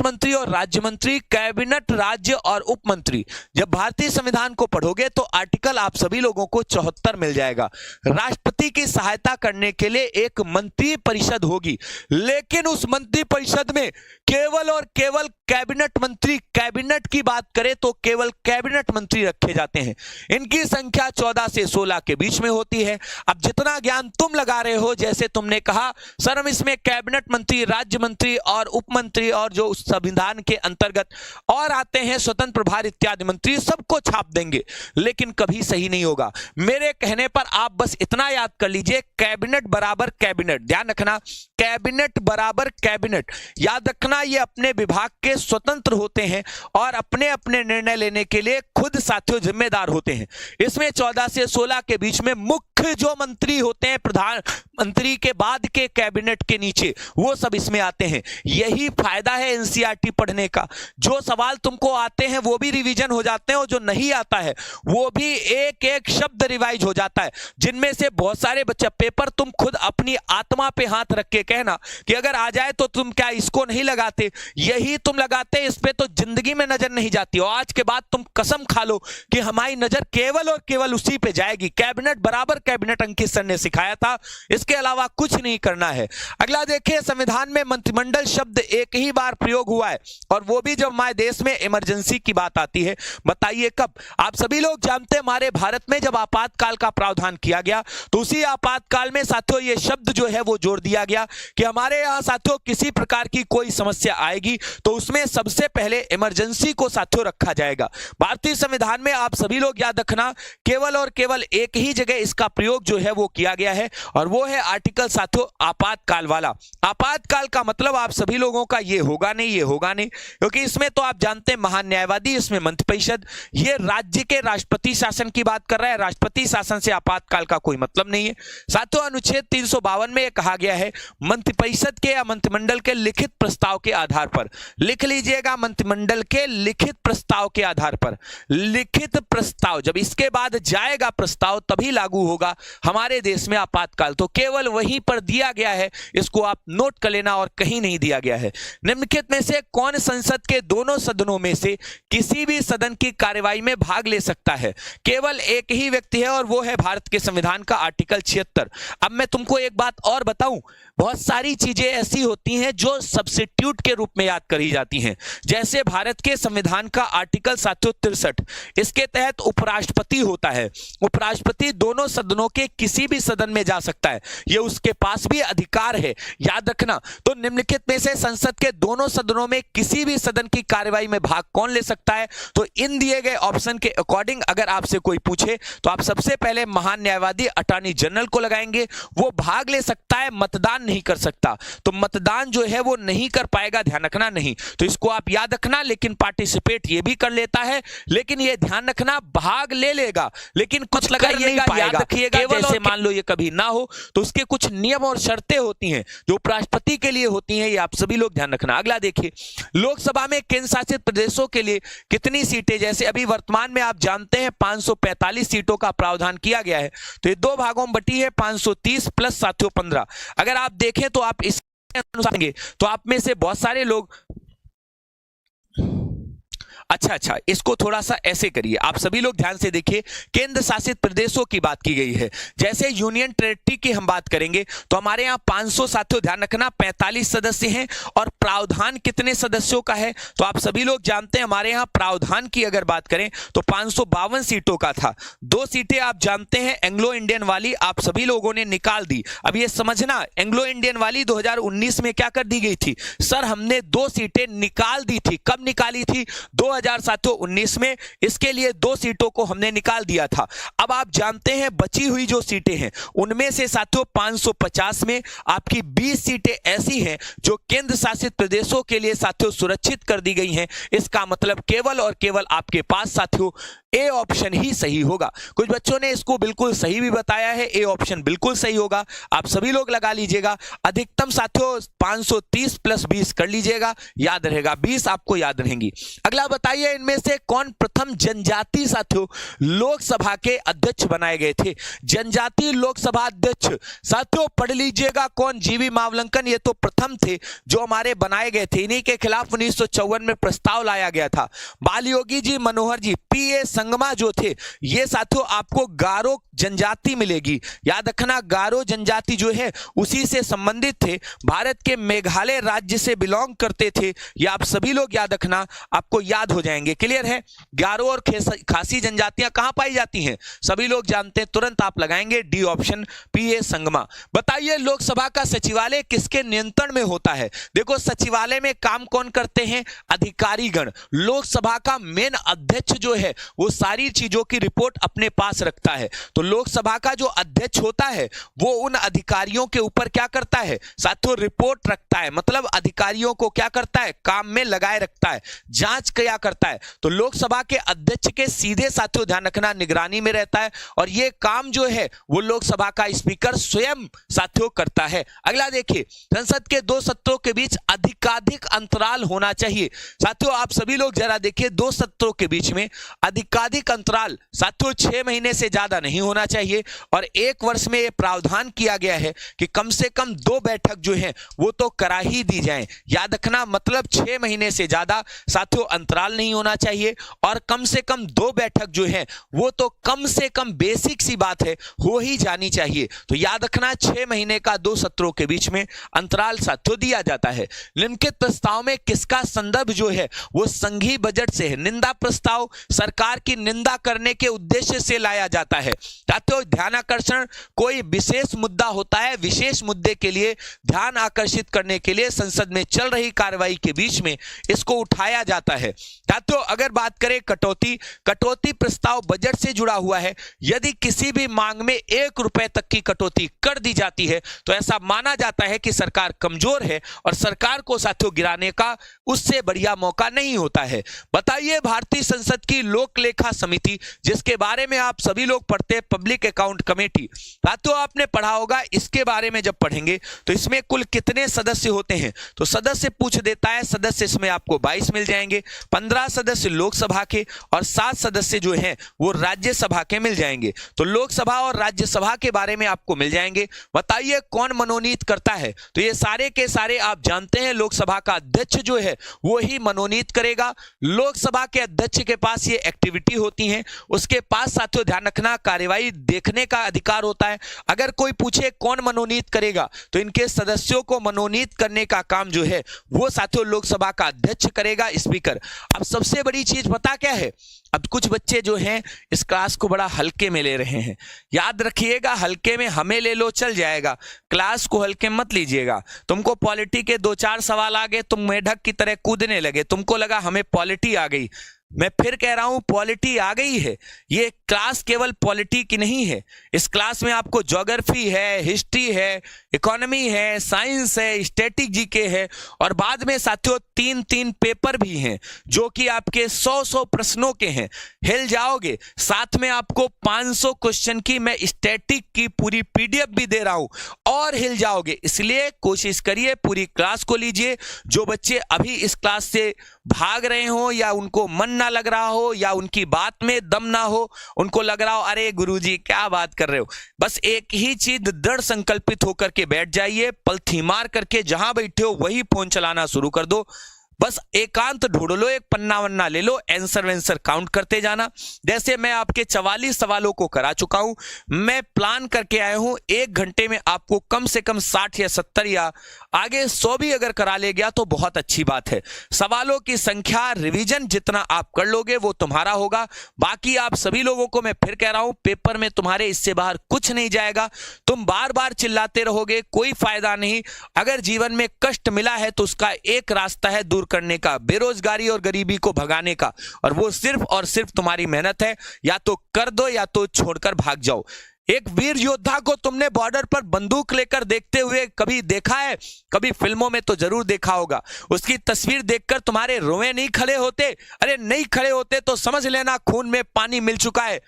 Speaker 2: मंत्री और राज्य मंत्री, कैबिनेट राज्य और उप मंत्री। जब भारतीय संविधान को पढ़ोगे तो आर्टिकल आप सभी लोगों को 74 मिल जाएगा। राष्ट्रपति की सहायता करने के लिए एक मंत्री परिषद होगी, लेकिन उस मंत्री परिषद में केवल और केवल कैबिनेट मंत्री, कैबिनेट की बात करें तो केवल कैबिनेट मंत्री रखे जाते हैं। इनकी संख्या 14 से 16 के बीच में होती है। अब जितना ज्ञान तुम लगा रहे हो, जैसे तुमने कहा सर हम इसमें कैबिनेट मंत्री, राज्य मंत्री और उप मंत्री और जो संविधान के अंतर्गत और आते हैं स्वतंत्र प्रभार इत्यादि मंत्री, सबको छाप देंगे, लेकिन कभी सही नहीं होगा। मेरे कहने पर आप बस इतना याद कर लीजिए, कैबिनेट बराबर कैबिनेट, ध्यान रखना, कैबिनेट बराबर कैबिनेट, याद रखना। ये अपने विभाग के स्वतंत्र होते हैं और अपने अपने निर्णय लेने के लिए खुद साथियों जिम्मेदार होते हैं। इसमें 14 से 16 के बीच में मुख्य जो मंत्री होते हैं, प्रधानमंत्री के बाद के कैबिनेट के नीचे, वो सब इसमें आते हैं। यही फायदा है एनसीईआरटी पढ़ने का। जो सवाल तुमको आते हैं वो भी रिवीजन हो जाते हैं और जो नहीं आता है वो भी एक एक शब्द रिवाइज हो जाता है। जिनमें से बहुत सारे बच्चे, पेपर तुम खुद अपनी आत्मा पे हाथ रख के कहना कि अगर आ जाए तो तुम क्या इसको नहीं लगाते, यही तुम लगाते, इस पे तो जिंदगी में नजर नहीं जाती। और आज के बाद तुम कसम खा लो कि हमारी नजर केवल और केवल उसी पे जाएगी। कैबिनेट बराबर कैबिनेट अंकित सर ने सिखाया था, इसके अलावा कुछ नहीं करना है। अगला देखिए, संविधान में मंत्रिमंडल शब्द एक ही बार प्रयोग हुआ है और वो भी जब हमारे देश में इमरजेंसी की बात आती है। बताइए कब? आप सभी लोग जानते हैं हमारे भारत में जब आपातकाल का प्रावधान किया गया तो उसी आपातकाल में साथियों ये शब्द जो है वो जोड़ दिया गया कि हमारे यहां साथियों किसी प्रकार की कोई समस्या आएगी तो उसमें सबसे पहले इमरजेंसी को साथियों रखा जाएगा। भारतीय संविधान में आप सभी लोग याद रखना, केवल और केवल एक ही जगह इसका प्रयोग जो है वो किया गया है और वो है आर्टिकल साथियों आपातकाल वाला। आपातकाल का मतलब आप सभी लोगों का ये होगा नहीं, ये होगा नहीं, क्योंकि इसमें तो आप जानते हैं महान्यायवादी, इसमें मंत्रिपरिषद, ये राज्य के राष्ट्रपति शासन की बात कर रहा है। राष्ट्रपति शासन से आपातकाल का कोई मतलब नहीं है। साथियों अनुच्छेद 352 में यह कहा गया है मंत्रिपरिषद के या मंत्रिमंडल के लिखित प्रस्ताव के आधार पर, लिख लीजिएगा, मंत्रिमंडल के लिखित प्रस्ताव के आधार पर, लिखित प्रस्ताव, जब इसके बाद जाएगा प्रस्ताव तभी लागू होगा हमारे देश में आपातकाल। तो केवल वहीं पर दिया गया है, इसको आप नोट कर लेना, और कहीं नहीं दिया गया है। निम्नलिखित में से कौन संसद के दोनों सदनों में से किसी भी सदन की कार्यवाही में भाग ले सकता है? केवल एक ही व्यक्ति है और वो है भारत के संविधान का आर्टिकल 76। अब मैं तुमको एक बात और बताऊं, बहुत सारी चीजें ऐसी होती हैं जो सब्स्टिट्यूट के रूप में याद करी जाती हैं। जैसे भारत के संविधान का आर्टिकल 763, इसके तहत उपराष्ट्रपति होता है। उपराष्ट्रपति दोनों सदनों के किसी भी सदन में जा सकता है, यह उसके पास भी अधिकार है, याद रखना। तो निम्नलिखित में से संसद के दोनों सदनों में किसी भी सदन की कार्यवाही में भाग कौन ले सकता है? तो इन दिए गए ऑप्शन के अकॉर्डिंग अगर आपसे कोई पूछे तो आप सबसे पहले महान न्यायवादी अटॉर्नी जनरल को लगाएंगे। वो भाग ले सकता है, मतदान नहीं कर सकता। तो मतदान जो है वो नहीं कर पाएगा, ध्यान रखना नहीं। तो इसको आप याद रखना, लेकिन पार्टिसिपेट ये भी कर लेता है, लेकिन ये ध्यान रखना भाग ले लेगा, लेकिन कुछ लगाइएगा, याद रखिएगा। जैसे मान लो ये कभी ना हो तो उसके कुछ नियम और शर्तें होती हैं जो उपराष्ट्रपति के लिए होती हैं, ये आप सभी लोग ध्यान रखना। अगला देखिए, लोकसभा में केंद्र शासित प्रदेशों के लिए कितनी सीटें, जैसे अभी वर्तमान में आप जानते हैं 545 सीटों का प्रावधान किया गया है। तो ये दो भागों में बटी है, 530 प्लस साथियों 15। अगर आप देखें तो आप इस अनुसार तो आप में से बहुत सारे लोग, अच्छा, इसको थोड़ा सा ऐसे करिए, आप सभी लोग ध्यान से देखिए। केंद्र शासित प्रदेशों की बात की गई है, जैसे यूनियन टेरिटरी की हम बात करेंगे तो हमारे यहाँ 500 साथियों ध्यान रखना 45 सदस्य हैं, और प्रावधान कितने सदस्यों का है? तो आप सभी लोग जानते हैं हमारे यहाँ प्रावधान की अगर बात करें तो 552 सीटों का था। 2 सीटें आप जानते हैं एंग्लो इंडियन वाली आप सभी लोगों ने निकाल दी। अब ये समझना, एंग्लो इंडियन वाली 2019 में क्या कर दी गई थी? सर हमने 2 सीटें निकाल दी थी। कब निकाली थी? 2019 में। इसके लिए 2 सीटों को हमने निकाल दिया था। अब आप जानते हैं बची हुई जो सीटें हैं उनमें से साथियों 550 में आपकी 20 सीटें ऐसी हैं जो केंद्र शासित प्रदेशों के लिए साथियों सुरक्षित कर दी गई हैं। इसका मतलब केवल और केवल आपके पास साथियों ए ऑप्शन ही सही होगा। कुछ बच्चों ने इसको बिल्कुल सही भी बताया है, ए ऑप्शन बिल्कुल सही होगा। आप सभी लोग लगा लीजिएगा। अधिकतम साथियों 530 प्लस 20 कर लीजिएगा, याद रहेगा, 20 आपको याद रहेंगी। अगला बताइए, इनमें से कौन प्रथम जनजाति साथियों लोकसभा के अध्यक्ष बनाए गए थे? जनजाति लोकसभा अध्यक्ष साथियों पढ़ लीजिएगा कौन? जीवी मावलंकन, ये तो प्रथम थे जो हमारे बनाए गए थे। इन्हीं के खिलाफ 1954 में प्रस्ताव लाया गया था। बाल योगी जी, मनोहर जी, पी ए संगमा जो थे ये साथियों आपको गारो जनजाति मिलेगी। याद रखना गारो जनजाति जो है उसी से संबंधित थे, भारत के मेघालय राज्य से बिलोंग करते थे। ये आप सभी लोग याद रखना, आपको याद हो जाएंगे। क्लियर है? गारो और खासी जनजातियां कहां पाई जाती हैं? सभी लोग जानते हैं, तुरंत आप लगाएंगे डी ऑप्शन, पीए संगमा। बताइए लोकसभा का सचिवालय किसके नियंत्रण में होता है? देखो सचिवालय में काम कौन करते हैं? अधिकारीगण। लोकसभा का मेन अध्यक्ष जो है वो सारी चीजों की रिपोर्ट अपने पास रखता है। तो लोकसभा का जो अध्यक्ष होता है वो उन अधिकारियों के ऊपर क्या करता है साथियों? रिपोर्ट रखता है। मतलब अधिकारियों को क्या करता है? काम में लगाए रखता है, जांच क्या करता है। तो लोकसभा के अध्यक्ष के सीधे साथियों ध्यान रखना निगरानी में रहता है, और यह काम जो है वो लोकसभा का स्पीकर स्वयं साथियों करता है। अगला देखिए, संसद के 2 सत्रों के बीच अधिकाधिक अंतराल होना चाहिए। साथियों आप सभी लोग जरा देखिए, 2 सत्रों के बीच में अधिकाधिक अंतराल साथियों 6 महीने से ज्यादा नहीं होना चाहिए, और 1 वर्ष में यह प्रावधान किया गया है कि कम से कम 2 बैठक जो है वो तो करा ही दी जाए। याद रखना, मतलब 6 महीने से ज्यादा साथियों अंतराल नहीं होना चाहिए, और कम से कम 2 बैठक जो है वो तो कम से कम बेसिक सी बात है हो ही जानी चाहिए। तो याद रखना 6 महीने का 2 सत्रों के बीच में अंतराल साथियों दिया जाता है। निम्नलिखित प्रस्ताव में किसका संदर्भ जो है वो संघीय बजट से है? निंदा प्रस्ताव सरकार की निंदा करने के उद्देश्य से लाया जाता है। साथियों ध्यान आकर्षण, कोई विशेष मुद्दा होता है, विशेष मुद्दे के लिए ध्यान आकर्षित करने के लिए संसद में चल रही कार्रवाई के बीच में इसको उठाया जाता है। साथियों अगर बात करें कटौती प्रस्ताव बजट से जुड़ा हुआ है। यदि किसी भी मांग में 1 रुपए तक की कटौती कर दी जाती है तो ऐसा माना जाता है कि सरकार कमजोर है, और सरकार को साथियों गिराने का उससे बढ़िया मौका नहीं होता है। बताइए भारतीय संसद की लोक लेखा समिति, जिसके बारे में आप सभी लोग पढ़ते हैं, पब्लिक अकाउंट कमेटी। साथियों आपने पढ़ा होगा, इसके बारे में जब पढ़ेंगे तो इसमें कुल कितने सदस्य होते हैं? तो सदस्य पूछ देता है, सदस्य इसमें आपको 22 मिल जाएंगे। 15 सदस्य लोकसभा के और 7 सदस्य जो हैं वो राज्यसभा के मिल जाएंगे। तो लोकसभा और राज्यसभा के बारे में आपको मिल जाएंगे। बताइए कौन मनोनीत करता है? तो ये सारे के सारे आप जानते हैं, लोकसभा का अध्यक्ष जो है वो ही मनोनीत करेगा। लोकसभा के अध्यक्ष के पास ये एक्टिविटी होती है, उसके पास साथियों ध्यान रखना कार्यवाही देखने का अधिकार होता है। अगर कोई पूछे कौन मनोनीत करेगा तो इनके सदस्यों को मनोनीत करने का काम जो है वो साथियों लोकसभा का अध्यक्ष करेगा, स्पीकर। अब सबसे बड़ी चीज पता क्या है? अब कुछ बच्चे जो हैं इस क्लास को बड़ा हल्के में ले रहे हैं। याद रखिएगा, हल्के में हमें ले लो चल जाएगा, क्लास को हल्के मत लीजिएगा। तुमको पॉलिटी के 2-4 सवाल आ गए, तुम मेढक की तरह कूदने लगे, तुमको लगा हमें पॉलिटी आ गई। मैं फिर कह रहा हूं पॉलिटी आ गई है। ये क्लास केवल पॉलिटी की नहीं है, इस क्लास में आपको ज्योग्राफी है, हिस्ट्री है, इकोनॉमी है, साइंस है, स्टैटिक जीके है, और बाद में साथियों 3-3 पेपर भी हैं जो कि आपके 100 प्रश्नों के हैं। हिल जाओगे। साथ में आपको 500 क्वेश्चन की मैं स्टैटिक की पूरी पीडीएफ भी दे रहा हूं, और हिल जाओगे। इसलिए कोशिश करिए पूरी क्लास को लीजिए। जो बच्चे अभी इस क्लास से भाग रहे हो, या उनको मन ना लग रहा हो, या उनकी बात में दम ना हो, उनको लग रहा हो अरे गुरुजी क्या बात कर रहे हो, बस एक ही चीज दृढ़ संकल्पित होकर के बैठ जाइए। पलथी मार करके जहां बैठे हो वही फोन चलाना शुरू कर दो। बस एकांत ढूंढ लो, एक पन्ना वन्ना ले लो, आंसर वेंसर काउंट करते जाना। जैसे मैं आपके 44 सवालों को करा चुका हूं, मैं प्लान करके आया हूं 1 घंटे में आपको कम से कम 60 या 70 या आगे 100 भी अगर करा ले गया तो बहुत अच्छी बात है। सवालों की संख्या, रिवीजन जितना आप कर लोगे वो तुम्हारा होगा। बाकी आप सभी लोगों को मैं फिर कह रहा हूं, पेपर में तुम्हारे इससे बाहर कुछ नहीं जाएगा। तुम बार बार चिल्लाते रहोगे, कोई फायदा नहीं। अगर जीवन में कष्ट मिला है तो उसका एक रास्ता है दूर करने का, बेरोजगारी और गरीबी को भगाने का, और वो सिर्फ और सिर्फ तुम्हारी मेहनत है। या तो कर दो या तो छोड़कर भाग जाओ। एक वीर योद्धा को तुमने बॉर्डर पर बंदूक लेकर देखते हुए कभी देखा है? कभी फिल्मों में तो जरूर देखा होगा। उसकी तस्वीर देखकर तुम्हारे रोए नहीं खड़े होते? अरे नहीं खड़े होते तो समझ लेना खून में पानी मिल चुका है।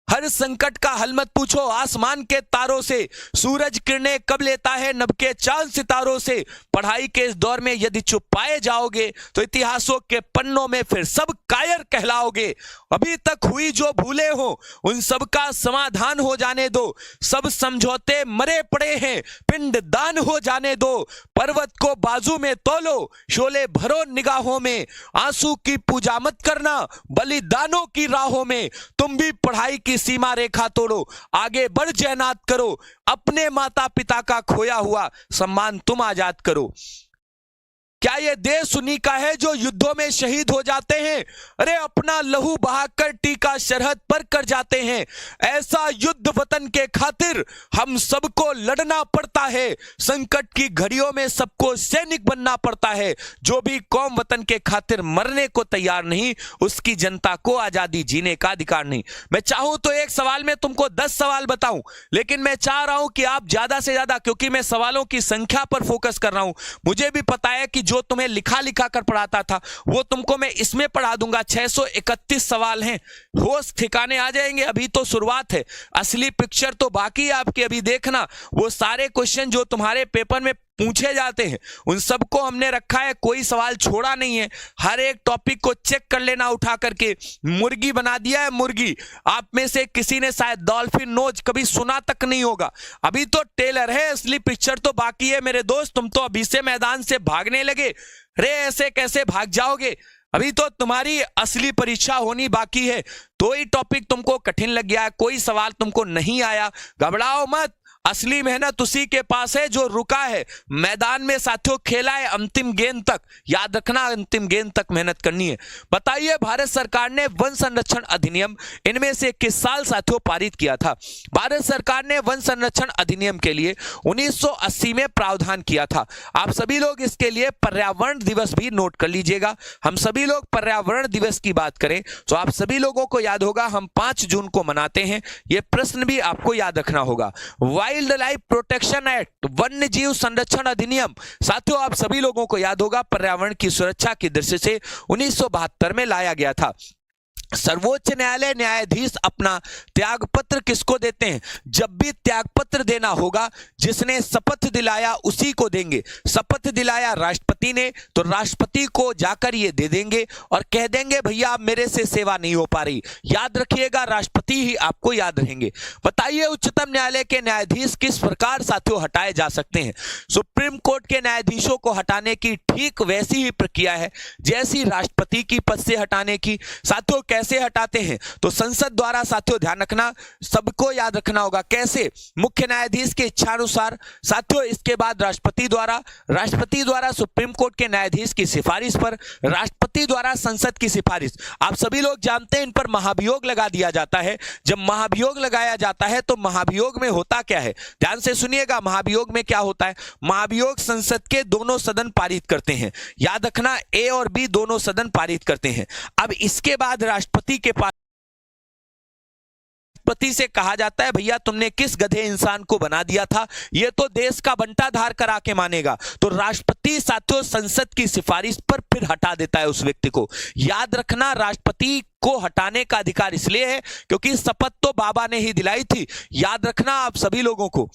Speaker 2: हर संकट का हल मत पूछो आसमान के तारों से, सूरज किरणें कब लेता है नभ के चांद सितारों से। पढ़ाई के इस दौर में यदि चुप पाए जाओगे तो इतिहासों के पन्नों में फिर सब कायर कहलाओगे। अभी तक हुई जो भूले हो उन सब का समाधान हो जाने दो। सब समझौते मरे पड़े हैं, पिंड दान हो जाने दो। पर्वत को बाजू में तोलो, शोले भरो निगाहों में। आंसू की पूजा मत करना, बलिदानों की राहों में। तुम भी पढ़ाई की सीमा रेखा तोड़ो, आगे बढ़ जयनाद करो, अपने माता पिता का खोया हुआ सम्मान तुम आजाद करो। क्या ये देश उन्हीं का है जो युद्धों में शहीद हो जाते हैं? अरे अपना लहू बहाकर टीका सरहद पर कर जाते हैं। ऐसा युद्ध वतन के खातिर हम सबको लड़ना पड़ता है। संकट की घड़ियों में सबको सैनिक बनना पड़ता है। जो भी कौम वतन के खातिर मरने को तैयार नहीं, उसकी जनता को आजादी जीने का अधिकार नहीं। मैं चाहूं तो एक सवाल में तुमको 10 सवाल बताऊं, लेकिन मैं चाह रहा हूं कि आप ज्यादा से ज्यादा, क्योंकि मैं सवालों की संख्या पर फोकस कर रहा हूं, मुझे भी पता है कि जो तुम्हें लिखा कर पढ़ाता था वो तुमको मैं इसमें पढ़ा दूंगा। 631 सवाल हैं, होश ठिकाने आ जाएंगे। अभी तो शुरुआत है, असली पिक्चर तो बाकी है आपकी। अभी देखना, वो सारे क्वेश्चन जो तुम्हारे पेपर में पूछे जाते हैं उन सबको हमने रखा है, कोई सवाल छोड़ा नहीं है। हर एक टॉपिक को चेक कर लेना उठा करके। मुर्गी बना दिया है मुर्गी। आप में से किसी ने शायद डॉल्फिन नोज कभी सुना तक नहीं होगा। अभी तो टेलर है, असली पिक्चर तो बाकी है मेरे दोस्त। तुम तो अभी से मैदान से भागने लगे। रे ऐसे कैसे भाग जाओगे? अभी तो तुम्हारी असली परीक्षा होनी बाकी है। तो ही टॉपिक तुमको कठिन लग गया है, कोई सवाल तुमको नहीं आया, घबराओ मत। असली मेहनत उसी के पास है जो रुका है मैदान में। साथियों खेला है अंतिम गेंद तक, याद रखना अंतिम गेंद तक मेहनत करनी है। बताइए भारत सरकार ने वन संरक्षण अधिनियम इनमें से किस साल साथियों पारित किया था? भारत सरकार ने वन संरक्षण अधिनियम के लिए 1980 में प्रावधान किया था। आप सभी लोग इसके लिए पर्यावरण दिवस भी नोट कर लीजिएगा। हम सभी लोग पर्यावरण दिवस की बात करें तो आप सभी लोगों को याद होगा हम 5 जून को मनाते हैं। यह प्रश्न भी आपको याद रखना होगा। वाइल्ड लाइफ प्रोटेक्शन एक्ट, वन्य जीव संरक्षण अधिनियम, साथियों आप सभी लोगों को याद होगा पर्यावरण की सुरक्षा की दृष्टि से 1972 में लाया गया था। सर्वोच्च न्यायालय न्यायाधीश अपना त्याग पत्र किसको देते हैं? जब भी त्याग पत्र देना होगा, जिसने शपथ दिलाया उसी को देंगे। शपथ दिलाया राष्ट्रपति ने तो राष्ट्रपति को जाकर ये दे देंगे और कह देंगे भैया अब मेरे से सेवा नहीं हो पा रही। याद रखिएगा राष्ट्रपति ही आपको याद रहेंगे। बताइए उच्चतम न्यायालय के न्यायाधीश किस प्रकार साथियों हटाए जा सकते हैं? सुप्रीम कोर्ट के न्यायाधीशों को हटाने की ठीक वैसी ही प्रक्रिया है जैसी राष्ट्रपति की पद से हटाने की। साथियों कैसे हटाते हैं? तो संसद द्वारा, साथियों ध्यान रखना, सबको याद रखना होगा कैसे। मुख्य न्यायाधीश के इच्छानुसार, साथियों इसके बाद राष्ट्रपति द्वारा सुप्रीम कोर्ट के न्यायाधीश की सिफारिश पर, राष्ट्रपति द्वारा संसद की सिफारिश। आप सभी लोग जानते हैं इन पर महाभियोग लगा दिया जाता है। जब महाभियोग लगाया जाता है तो महाभियोग में होता क्या है, ध्यान से सुनिएगा। महाभियोग में क्या होता है? महाभियोग संसद के दोनों सदन पारित करते हैं। याद रखना ए और बी दोनों सदन पारित करते हैं। अब इसके बाद राष्ट्रपति के पास राष्ट्रपति से कहा जाता है भैया तुमने किस गधे इंसान को बना दिया था, ये तो देश का बंटाधार करा के मानेगा। तो राष्ट्रपति साथियों संसद की सिफारिश पर फिर हटा देता है उस व्यक्ति को। याद रखना राष्ट्रपति को हटाने का अधिकार इसलिए है क्योंकि शपथ तो बाबा ने ही दिलाई थी। याद रखना आप सभी लोगों को।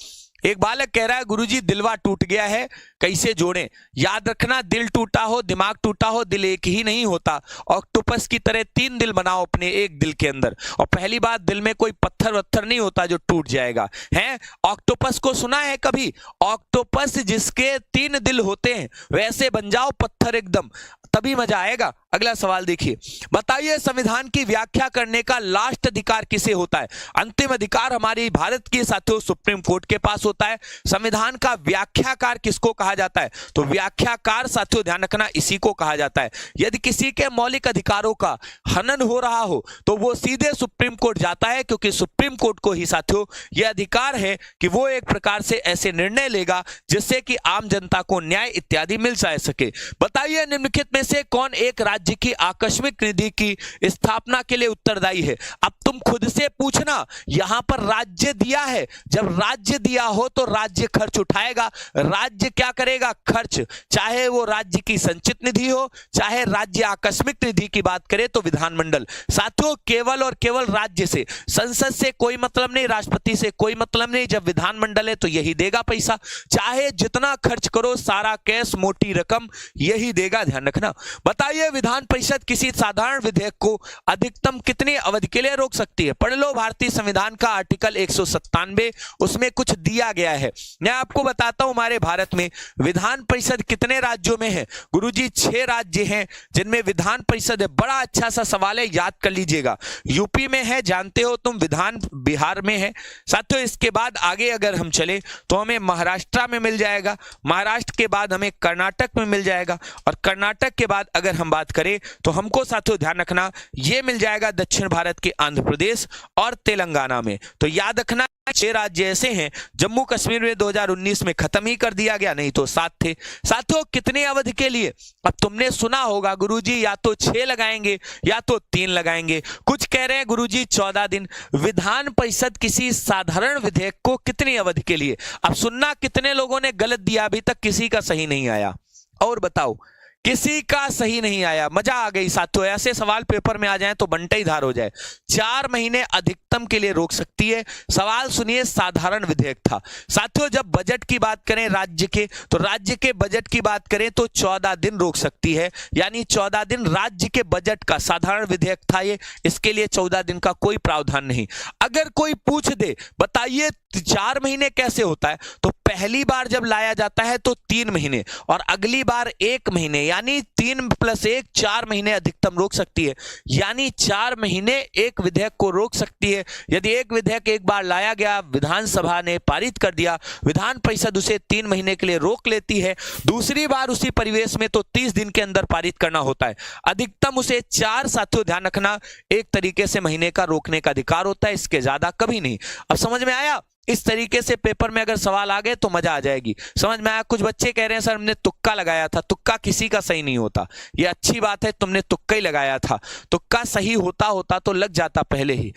Speaker 2: एक बालक कह रहा है गुरुजी दिलवा टूट गया है, कैसे जोड़ें? याद रखना दिल टूटा हो, दिमाग टूटा हो, दिल एक ही नहीं होता। ऑक्टोपस की तरह 3 दिल बनाओ अपने एक दिल के अंदर। और पहली बात, दिल में कोई पत्थर वत्थर नहीं होता जो टूट जाएगा है। ऑक्टोपस को सुना है कभी? ऑक्टोपस जिसके 3 दिल होते हैं वैसे बन जाओ पत्थर एकदम, तभी मजा आएगा। अगला सवाल देखिए, बताइए संविधान की व्याख्या करने का लास्ट अधिकार किसे होता है? अंतिम अधिकार हमारी भारत के साथियों सुप्रीम कोर्ट के पास होता है। संविधान का व्याख्याकार किसको कहा जाता है? तो व्याख्याकार साथियों ध्यान रखना इसी को कहा जाता है। यदि किसी के मौलिक अधिकारों का हनन हो रहा हो तो वो सीधे सुप्रीम कोर्ट जाता है, क्योंकि सुप्रीम कोर्ट को ही साथियों यह अधिकार है कि वो एक प्रकार से ऐसे निर्णय लेगा जिससे कि आम जनता को न्याय इत्यादि मिल जा सके। बताइए निम्नलिखित में से कौन एक राज्य की आकस्मिक निधि की स्थापना के लिए उत्तरदायी है? अब तुम खुद से पूछना, यहां पर राज्य दिया है, जब राज्य दिया हो तो राज्य खर्च उठाएगा। राज्य क्या करेगा? खर्च। चाहे वो राज्य की संचित निधि हो, चाहे राज्य आकस्मिक निधि की बात करें तो विधानमंडल। साथियों केवल और केवल राज्य से, संसद से कोई मतलब नहीं, राष्ट्रपति से कोई मतलब नहीं। जब विधानमंडल है तो यही देगा पैसा। चाहे जितना खर्च करो सारा कैश मोटी रकम यही देगा, ध्यान रखना। बताइए विधान विधान परिषद किसी साधारण विधेयक को अधिकतम कितनी अवधि के लिए रोक सकती है? पढ़ लो भारतीय संविधान का आर्टिकल 197, उसमें कुछ दिया गया है। मैं आपको बताता हूं हमारे भारत में विधान परिषद कितने राज्यों में है। गुरुजी 6 राज्य हैं जिनमें विधान परिषद है। बड़ा अच्छा सा सवाल है, याद कर लीजिएगा। यूपी में है, जानते हो तुम, विधान बिहार में है साथियों। इसके बाद आगे अगर हम चले तो हमें महाराष्ट्र में मिल जाएगा, महाराष्ट्र के बाद हमें कर्नाटक में मिल जाएगा, और कर्नाटक के बाद अगर हम बात करें तो हमको साथियों ध्यान रखना यह मिल जाएगा दक्षिण भारत के आंध्र प्रदेश और तेलंगाना में। तो याद रखना 6 राज्य ऐसे हैं। जम्मू कश्मीर में 2019 में खत्म ही कर दिया गया, नहीं तो 7 थे। साथियों कितने अवधि के लिए? अब तुमने सुना होगा गुरुजी या तो 6 लगाएंगे या तो 3 लगाएंगे। कुछ कह रहे हैं गुरुजी 14 दिन। विधान परिषद किसी साधारण विधेयक को कितनी अवधि के लिए? अब सुनना कितने लोगों ने गलत दिया, अभी तक किसी का सही नहीं आया। और बताओ, किसी का सही नहीं आया। मजा आ गई साथियों, ऐसे सवाल पेपर में आ जाएं तो बंटा ही धार हो जाए। 4 महीने अधिकतम के लिए रोक सकती है। सवाल सुनिए, साधारण विधेयक था साथियों। जब बजट की बात करें राज्य के, तो राज्य के बजट की बात करें तो 14 दिन रोक सकती है, यानी 14 दिन राज्य के बजट का साधारण विधेयक था ये। इसके लिए 14 दिन का कोई प्रावधान नहीं। अगर कोई पूछ दे बताइए 4 महीने कैसे होता है, तो पहली बार जब लाया जाता है तो 3 महीने और अगली बार 1 महीने, यानी 3 + 1 4 महीने अधिकतम रोक सकती है। यानी 4 महीने एक विधेयक को रोक सकती है। यदि एक विधेयक एक बार लाया गया, विधानसभा ने पारित कर दिया, विधान परिषद उसे 3 महीने के लिए रोक लेती है। दूसरी बार उसी परिवेश में तो 30 दिन के अंदर पारित करना होता है। अधिकतम उसे 4, साथियों ध्यान रखना, एक तरीके से महीने का रोकने का अधिकार होता है, इसके ज्यादा कभी नहीं। अब समझ में आया? इस तरीके से पेपर में अगर सवाल आ गए तो मजा आ जाएगी। समझ में आया? कुछ बच्चे कह रहे हैं सर हमने तुक्का लगाया था। तुक्का किसी का सही नहीं होता, ये अच्छी बात है, तुमने तुक्का ही लगाया था। तुक्का सही होता तो लग जाता पहले ही।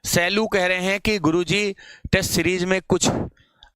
Speaker 2: सैलू कह रहे हैं कि गुरुजी टेस्ट सीरीज में कुछ,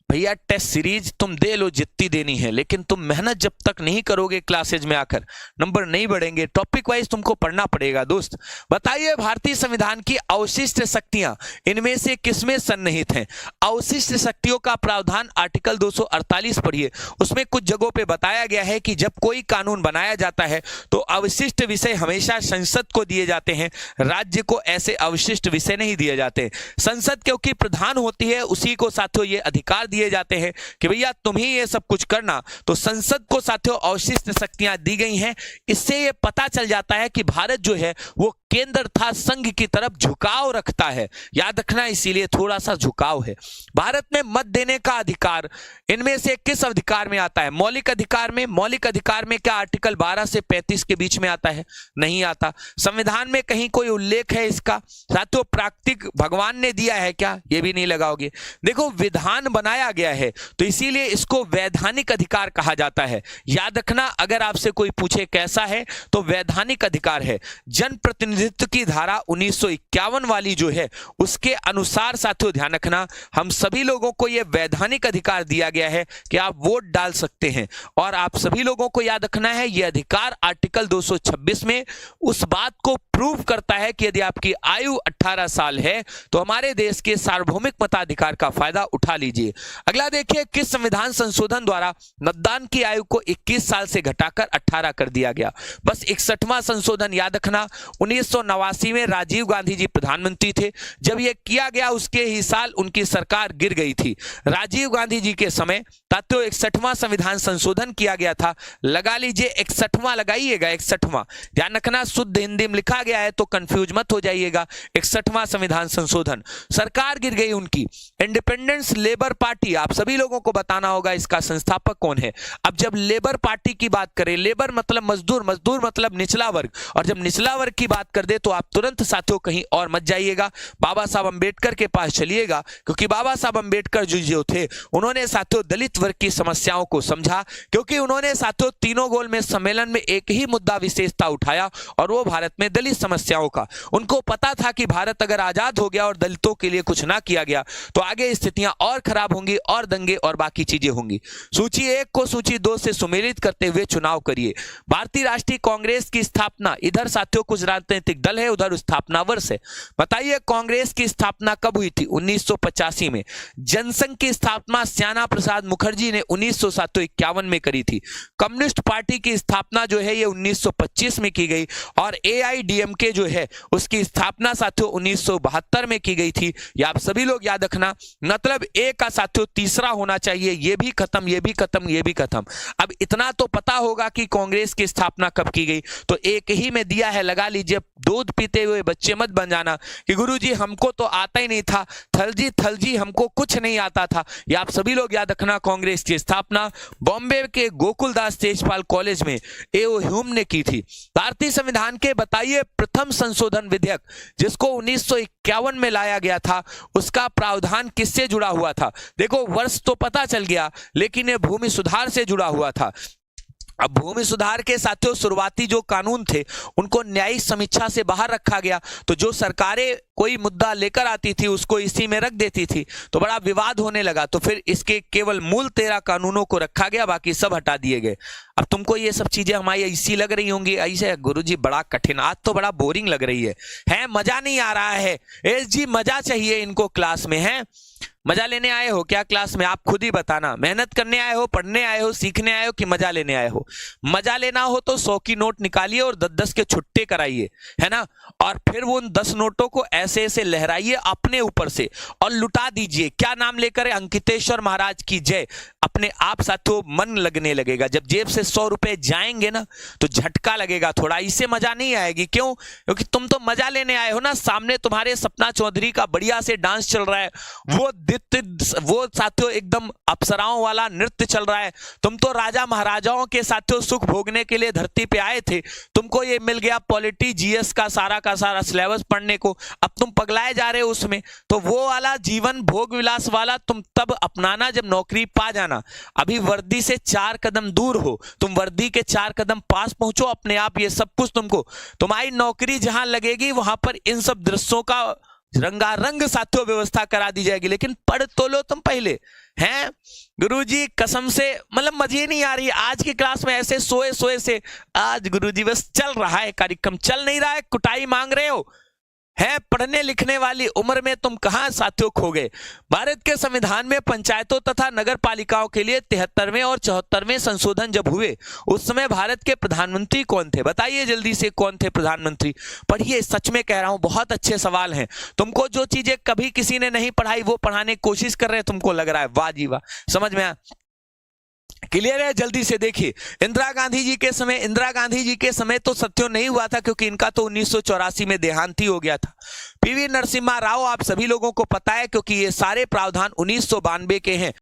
Speaker 2: भैया टेस्ट सीरीज तुम दे लो जितनी देनी है, लेकिन तुम मेहनत जब तक नहीं करोगे क्लासेज में आकर, नंबर नहीं बढ़ेंगे। टॉपिक वाइज तुमको पढ़ना पड़ेगा दोस्त। बताइए भारतीय संविधान की अवशिष्ट शक्तियां इनमें से किसमें सन्निहित हैं? अवशिष्ट शक्तियों का प्रावधान आर्टिकल 248 पढ़िए, उसमें कुछ जगहों पे बताया गया है कि जब कोई कानून बनाया जाता है तो अवशिष्ट विषय हमेशा संसद को दिए जाते हैं, राज्य को ऐसे अवशिष्ट विषय नहीं दिए जाते। संसद क्योंकि प्रधान होती है, उसी को साथियों ये अधिकार दिए जाते हैं कि भैया तुम ही ये सब कुछ करना। तो संसद को साथियों अवशिष्ट शक्तियां दी गई हैं। इससे ये पता चल जाता है कि भारत जो है वो केंद्र था संघ की तरफ झुकाव रखता है। याद रखना, इसीलिए थोड़ा सा झुकाव है। भारत में मत देने का अधिकार इनमें से किस अधिकार में आता है? मौलिक अधिकार में। मौलिक अधिकार में क्या आर्टिकल 12 से 35 के बीच में आता है? नहीं आता। संविधान में कहीं कोई उल्लेख है इसका? साथियों प्राकृतिक भगवान ने दिया है क्या? ये भी नहीं लगाओगे। देखो विधान बनाया गया है तो इसीलिए इसको वैधानिक अधिकार कहा जाता है। याद रखना, अगर आपसे कोई पूछे कैसा है तो वैधानिक अधिकार है। जनप्रतिनिधित्व की धारा 1951 वाली जो है उसके अनुसार साथियों ध्यान रखना, हम सभी लोगों को यह वैधानिक अधिकार दिया गया है कि आप वोट डाल सकते हैं। और आप सभी लोगों को याद रखना है यह अधिकार आर्टिकल 226 में उस बात को प्रूव करता है कि यदि आपकी आयु 18 साल है तो हमारे देश के सार्वभौमिक मताधिकार का फायदा उठा लीजिए। अगला देखिए, किस संविधान संशोधन द्वारा मतदान की आयु को 21 साल से घटाकर 18 कर दिया गया? बस 61वां संशोधन। याद रखना 1989 में राजीव गांधी जी प्रधानमंत्री थे, जब यह किया गया उसके ही साल उनकी सरकार गिर गई थी। राजीव गांधी जी के समय साथियों 61वां संविधान संशोधन किया गया था। लगा लीजिए 61वां लगाइएगा, 61वां। ध्यान रखना शुद्ध हिंदी में लिखा गया है तो कंफ्यूज मत हो जाइएगा। 61वां संविधान संशोधन, सरकार गिर गई उनकी। इंडिपेंडेंस लेबर पार्टी, आप सभी लोगों को बताना होगा इसका संस्थापक कौन है। अब जब लेबर पार्टी की बात करें, लेबर मतलब मजदूर, मजदूर मतलब निचला वर्ग, और जब निचला वर्ग की बात कर दे तो आप तुरंत साथियों कहीं और मत जाइएगा, बाबा साहब अंबेडकर के पास चलिएगा, क्योंकि बाबा साहब अंबेडकर जो थे उन्होंने साथियों दलित वर्ग की समस्याओं को समझा, क्योंकि उन्होंने साथियों तीनों गोल में सम्मेलन में एक ही मुद्दा विशेषता उठाया और वो भारत में दलित समस्याओं का। उनको पता था कि भारत अगर आजाद हो गया और दलितों के लिए कुछ ना किया गया तो आगे स्थितियां और खराब होंगी और दंगे और बाकी चीजें होंगी। सूची 1 को सूची 2 से सुमेलित करते हुए चुनाव करिए। भारतीय राष्ट्रीय कांग्रेस की स्थापना, इधर साथियों कुछ राजनीतिक दल है, उधर स्थापना वर्ष है। बताइए कांग्रेस की स्थापना कब हुई थी? 1985 में। जनसंघ की स्थापना श्यामा प्रसाद मुखर्जी ने 1951 में करी थी। कम्युनिस्ट पार्टी की स्थापना जो है ये 1925 में की गई और AIDMK जो है उसकी स्थापना साथियों 1972 में की गई थी। ये आप सभी लोग याद रखना। मतलब ए का साथियों तीसरा होना चाहिए। ये भी खत्म, ये भी खत्म, ये भी खत्म। अब इतना तो पता होगा कि कांग्रेस की स्थापना कब की गई, तो एक ही में दिया है, लगा लीजिए। दूध पीते हुए बच्चे मत बन जाना कि गुरुजी हमको तो आता ही नहीं था, थलजी हमको कुछ नहीं आता था। ये आप सभी लोग याद रखना। कांग्रेस की स्थापना बॉम्बे के गोकुलदास तेजपाल कॉलेज में A.O. ह्यूम ने की थी। भारतीय संविधान के बताइए प्रथम संशोधन विधेयक जिसको 1951 में लाया गया था, उसका प्रावधान किससे जुड़ा हुआ था? देखो वर्ष तो पता चल गया, लेकिन ये भूमि सुधार से जुड़ा हुआ था। अब भूमि सुधार के साथियों शुरुआती जो कानून थे उनको न्यायिक समीक्षा से बाहर रखा गया, तो जो सरकारें कोई मुद्दा लेकर आती थी उसको इसी में रख देती थी, तो बड़ा विवाद होने लगा। तो फिर इसके केवल मूल 13 कानूनों को रखा गया, बाकी सब हटा दिए गए। अब तुमको ये सब चीजें हमारी ऐसी लग रही होंगी, ऐसे गुरुजी बड़ा कठिन, आज तो बड़ा बोरिंग लग रही है मजा नहीं आ रहा है। जी मजा चाहिए इनको क्लास में, है मजा लेने आए हो क्या क्लास में? आप खुद ही बताना। मेहनत करने आए हो, पढ़ने आए हो, सीखने आए हो कि मजा लेने आए हो? मजा लेना हो तो 100 की नोट निकालिए और 10-10 के छुट्टे कराइए, है ना, और फिर वो उन 10 नोटों को ऐसे ऐसे लहराइए अपने ऊपर से और लुटा दीजिए। क्या नाम लेकर? अंकितेश्वर महाराज की जय। अपने आप साथियों मन लगने लगेगा। जब जेब से 100 रुपए जाएंगे ना तो झटका लगेगा थोड़ा, इससे मजा नहीं आएगी। क्यों? क्योंकि तुम तो मजा लेने आए हो ना। सामने तुम्हारे सपना चौधरी का बढ़िया से डांस चल रहा है, वो साथियों एकदम अप्सराओं वाला नृत्य चल रहा है। तुम तो राजा महाराजाओं के साथियों सुख भोगने के लिए धरती पे आए थे, तुमको ये मिल गया पॉलिटी GS का सारा सिलेबस पढ़ने को। अब तुम पगलाए जा रहे हो उसमें। तो वो वाला जीवन भोग विलास वाला तुम तब अपनाना जब नौकरी पा जाना। अभी वर्दी से 4 कदम दूर हो, तुम वर्दी के 4 कदम पास पहुंचो, अपने आप ये सब कुछ तुमको, तुम्हारी नौकरी जहां लगेगी वहां पर इन सब दृश्यों का रंगारंग साथियों व्यवस्था करा दी जाएगी। लेकिन पढ़ तो लो तुम पहले, हैं गुरुजी कसम से मतलब मजे नहीं आ रही आज की क्लास में। ऐसे सोए से आज गुरुजी बस चल रहा है कार्यक्रम, चल नहीं रहा है, कुटाई मांग रहे हो, है पढ़ने लिखने वाली उम्र में तुम कहां साथियों खो गए। भारत के संविधान में पंचायतों तथा नगर पालिकाओं के लिए 73वें और 74वें संशोधन जब हुए उस समय भारत के प्रधानमंत्री कौन थे? बताइए जल्दी से कौन थे प्रधानमंत्री? पढ़िए, सच में कह रहा हूं बहुत अच्छे सवाल हैं। तुमको जो चीजें कभी किसी ने नहीं पढ़ाई वो पढ़ाने की कोशिश कर रहे हैं, तुमको लग रहा है वाह जी वाह, समझ में आया? क्लियर है? जल्दी से देखिए। इंदिरा गांधी जी के समय तो सत्यो नहीं हुआ था क्योंकि इनका तो 1984 में देहांत ही हो गया था। PV नरसिम्हा राव आप सभी लोगों को पता है क्योंकि ये सारे प्रावधान 1992 के हैं।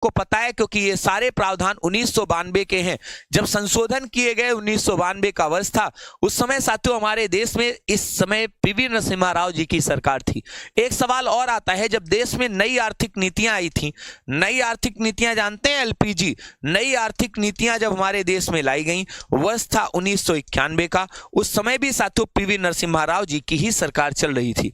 Speaker 2: को पता है क्योंकि ये सारे प्रावधान 1992 के हैं। जब संशोधन किए गए 1992 का वर्ष था, उस समय साथियों हमारे देश में इस समय PV नरसिम्हा राव जी की सरकार थी। एक सवाल और आता है, जब देश में नई आर्थिक नीतियां आई थी, नई आर्थिक नीतियां जानते हैं LPG, नई आर्थिक नीतियां जब हमारे देश में लाई गई वर्ष था 1991 का, उस समय भी साथियों PV नरसिम्हा राव जी की ही सरकार चल रही थी।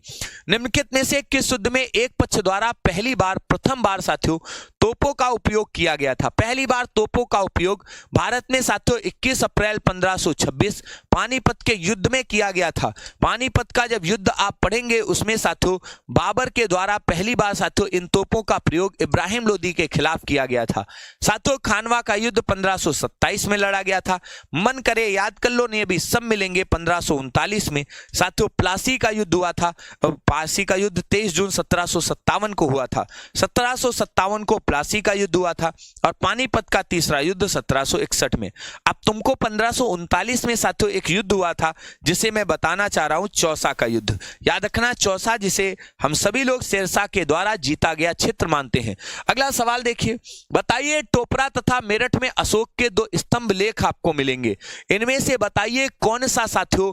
Speaker 2: निम्नलिखित में से किस युद्ध में एक पक्ष द्वारा प्रथम बार साथियों तोपों का उपयोग किया गया था? पहली बार तोपों का उपयोग भारत में साथियों 21 अप्रैल 1526 पानीपत के युद्ध में किया गया था। पानीपत का जब युद्ध आप पढ़ेंगे उसमें साथियों बाबर के द्वारा पहली बार साथियों इन तोपों का प्रयोग इब्राहिम लोदी के खिलाफ किया गया था। साथियों खानवा का युद्ध 1527 में लड़ा गया था। मन करे याद कर लो, नहीं अभी सब मिलेंगे। 1539 में साथियों प्लासी का युद्ध हुआ था। प्लासी का युद्ध 23 जून 1757 को हुआ था। 1757 को प्लासी का युद्ध हुआ था और पानीपत का तीसरा युद्ध 1761 में। अब तुमको 1539 में साथियों एक युद्ध हुआ था जिसे मैं बताना चाह रहा हूं, चौसा का युद्ध। याद रखना, चौसा जिसे हम सभी लोग शेरशाह के द्वारा जीता गया क्षेत्र मानते हैं। अगला सवाल देखिए, बताइए टोपरा तथा मेरठ में अशोक के 2 स्तंभ लेख आपको मिलेंगे। इनमें से बताइए कौन सा साथियों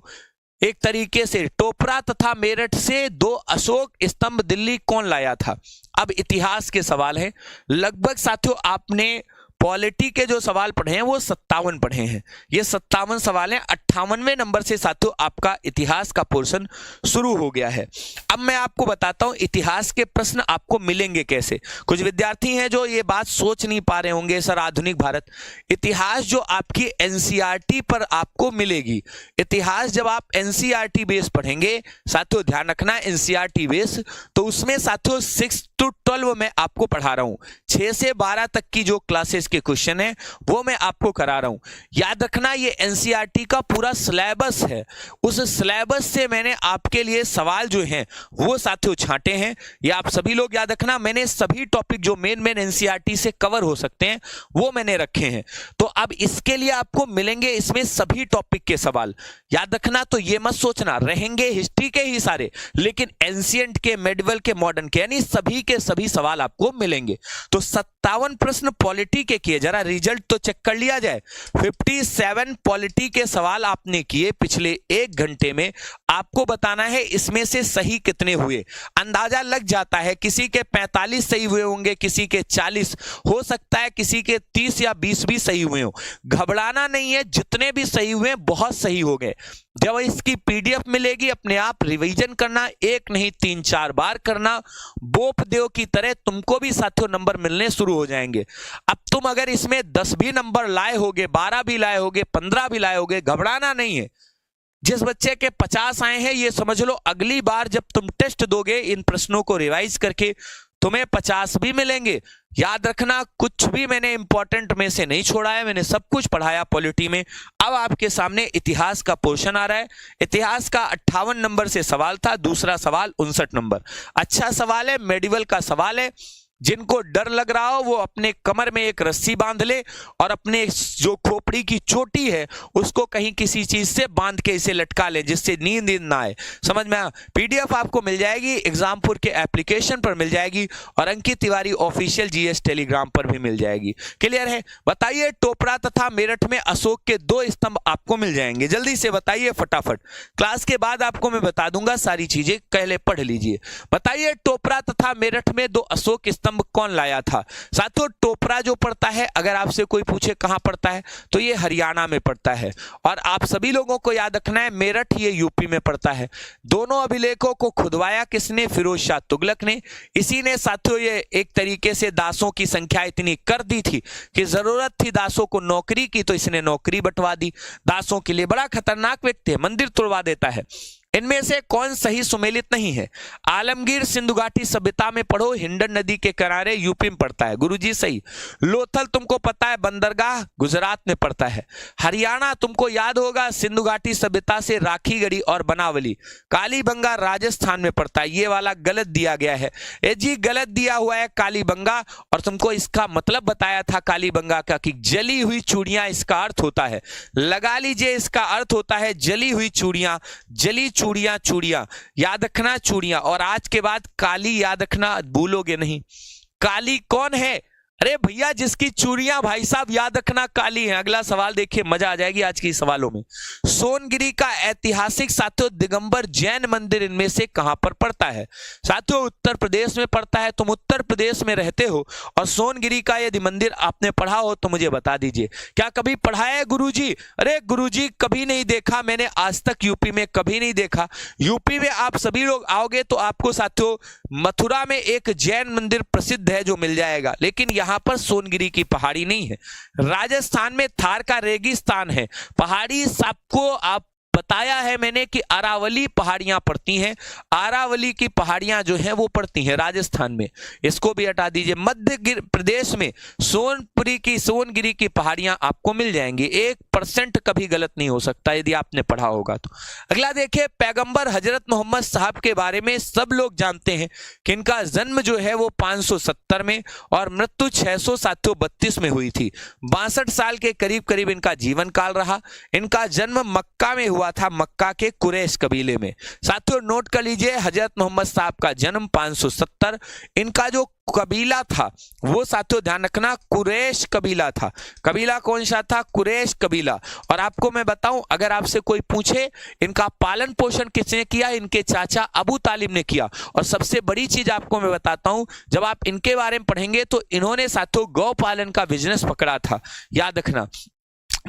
Speaker 2: एक तरीके से टोपरा तथा मेरठ से 2 अशोक स्तंभ दिल्ली कौन लाया था? अब इतिहास के सवाल है। लगभग साथियों आपने पॉलिटी के जो सवाल पढ़े हैं वो 57 पढ़े हैं। ये 57 सवाल हैं। 58वें नंबर से साथियों आपका इतिहास का पोर्शन शुरू हो गया है। अब मैं आपको बताता हूं इतिहास के प्रश्न आपको मिलेंगे कैसे। कुछ विद्यार्थी हैं जो ये बात सोच नहीं पा रहे होंगे, सर आधुनिक भारत इतिहास जो आपकी एनसीईआरटी पर आपको मिलेगी, इतिहास जब आप एनसीईआरटी बेस पढ़ेंगे साथियों, ध्यान रखना एनसीईआरटी बेस, तो उसमें साथियों 6 to 12 मैं आपको पढ़ा रहा हूं। 6 से 12 तक की जो क्लासेस के क्वेश्चन है वो मैं आपको करा रहा हूं। याद रखना ये एनसीईआरटी का पूरा सिलेबस है। उस सिलेबस से मैंने आपके लिए सवाल जो हैं वो साथियों छांटे हैं। ये आप सभी लोग याद रखना, मैंने सभी टॉपिक जो मेन एनसीईआरटी से कवर हो सकते हैं वो मैंने रखे हैं। तो अब इसके लिए आपको मिलेंगे इसमें सभी टॉपिक के सवाल। याद रखना, तो ये मत सोचना रहेंगे हिस्ट्री के ही सारे, लेकिन एंशिएंट के, मेडिवल के, मॉडर्न के, यानी सभी के सभी सवाल आपको मिलेंगे। तो 57 प्रश्न पॉलिटी के किए, जरा रिजल्ट तो चेक कर लिया जाए। 57 पॉलिटी के सवाल आपने किए पिछले 1 घंटे में। आपको बताना है इसमें से सही कितने हुए। अंदाजा लग जाता है, किसी के 45 सही हुए होंगे, किसी के 40, हो सकता है किसी के 30 या 20 भी सही हुए हो। घबराना नहीं है, जितने भी सही हुए बहुत सही हो गए। जब इसकी पीडीएफ मिलेगी अपने आप रिवीजन करना, 1 नहीं 3-4 बार करना। बोप देव की तरह तुमको भी साथियों नंबर मिलने शुरू हो जाएंगे। अब तुम अगर इसमें 10 भी नंबर लाए होगे, 12 भी लाए होगे, 15 भी लाए होगे, घबराना नहीं है। जिस बच्चे के 50 आए हैं ये समझ लो अगली बार जब तुम टेस्ट दोगे इन प्रश्नों को रिवाइज करके तुम्हें 50 भी मिलेंगे। याद रखना कुछ भी मैंने इंपॉर्टेंट में से नहीं छोड़ा है, मैंने सब कुछ पढ़ाया पॉलिटी में। अब आपके सामने इतिहास का पोर्शन आ रहा है। इतिहास का 58 नंबर से सवाल था, दूसरा सवाल 59 नंबर। अच्छा सवाल है, मेडिवल का सवाल है। जिनको डर लग रहा हो वो अपने कमर में एक रस्सी बांध ले और अपने जो खोपड़ी की चोटी है उसको कहीं किसी चीज से बांध के इसे लटका ले, जिससे नींद ना आए। समझ में आया? पीडीएफ आपको मिल जाएगी, एग्जामपुर के एप्लीकेशन पर मिल जाएगी और Ankit Tiwari official GS Telegram पर भी मिल जाएगी। क्लियर है? बताइए, टोपरा तथा मेरठ में अशोक के 2 स्तंभ आपको मिल जाएंगे। जल्दी से बताइए फटाफट, क्लास के बाद आपको मैं बता दूंगा सारी चीजें, पहले पढ़ लीजिए। बताइए, टोपरा तथा मेरठ में 2 अशोक स्तंभ कौन लाया था? साथियों टोपरा जो पड़ता है, अगर आपसे कोई पूछे कहां पड़ता है तो ये हरियाणा में पड़ता है। और आप सभी लोगों को याद रखना है मेरठ ये यूपी में पड़ता है। दोनों अभिलेखों को खुदवाया किसने? फिरोज शाह तुगलक ने। इसी ने साथियों ये एक तरीके से दासों की संख्या इतनी कर दी थी कि जरूरत थी दासों को नौकरी की, तो इसने नौकरी बंटवा दी। दासों के लिए बड़ा खतरनाक व्यक्ति है, मंदिर तोड़वा देता है। इनमें से कौन सही सुमेलित नहीं है? आलमगीर सिंधु घाटी सभ्यता में पढ़ो, हिंडन नदी के किनारे यूपी में पड़ता है। गुरुजी सही। लोथल तुमको पता है बंदरगाह गुजरात में पड़ता है। हरियाणा तुमको याद होगा सिंधु घाटी सभ्यता से राखीगढ़ी और बनावली। कालीबंगा राजस्थान में पड़ता है। ये वाला गलत दिया गया है, ये जी गलत दिया हुआ है कालीबंगा। और तुमको इसका मतलब बताया था कालीबंगा का कि जली हुई चूड़ियां इसका अर्थ होता है। लगा लीजिए, इसका अर्थ होता है जली हुई चूड़ियां, जली चूड़ियां, चूड़ियां याद रखना, चूड़ियां। और आज के बाद काली याद रखना, भूलोगे नहीं। काली कौन है? अरे भैया जिसकी चूड़ियां भाई साहब याद रखना काली है। अगला सवाल देखिए, मजा आ जाएगी आज की सवालों में। सोनगिरी का ऐतिहासिक साथियों दिगंबर जैन मंदिर इनमें से कहां पर पड़ता है? साथियों उत्तर प्रदेश में पड़ता है। तुम उत्तर प्रदेश में रहते हो और सोनगिरी का यदि मंदिर आपने पढ़ा हो तो मुझे बता दीजिए। क्या कभी पढ़ा है गुरुजी? अरे गुरुजी कभी नहीं देखा मैंने आज तक, यूपी में कभी नहीं देखा। यूपी में आप सभी लोग आओगे तो आपको साथियों मथुरा में एक जैन मंदिर प्रसिद्ध है जो मिल जाएगा, लेकिन यहां पर सोनगिरी की पहाड़ी नहीं है। राजस्थान में थार का रेगिस्तान है। पहाड़ी सबको आप बताया है मैंने कि अरावली पहाड़ियां पड़ती हैं। अरावली की पहाड़ियां जो हैं वो पड़ती हैं राजस्थान में, इसको भी हटा दीजिए। मध्य प्रदेश में सोनगिरी की पहाड़ियां आपको मिल जाएंगी। 1% कभी गलत नहीं हो सकता यदि आपने पढ़ा होगा तो। अगला देखिए, पैगंबर हजरत मोहम्मद साहब के बारे में सब लोग जानते हैं कि इनका जन्म जो है वो 570 में और मृत्यु 632 में हुई थी। 62 साल के करीब करीब इनका जीवन काल रहा। इनका जन्म मक्का में हुआ हुआ था मक्का के कुरैश कबीले में। साथियों नोट कर लीजिए, हजरत मोहम्मद साहब का जन्म 570, इनका जो कबीला था वो साथियों ध्यान रखना कुरैश कबीला था। कबीला कौन सा था? कुरैश कबीला। और आपको मैं बताऊं, अगर आपसे कोई पूछे इनका पालन पोषण किसने किया, इनके चाचा अबू तालिब ने किया। और सबसे बड़ी चीज आपको मैं बताता हूं, जब आप इनके बारे में पढ़ेंगे तो इन्होंने साथियों गौ पालन का बिजनेस पकड़ा था, याद रखना।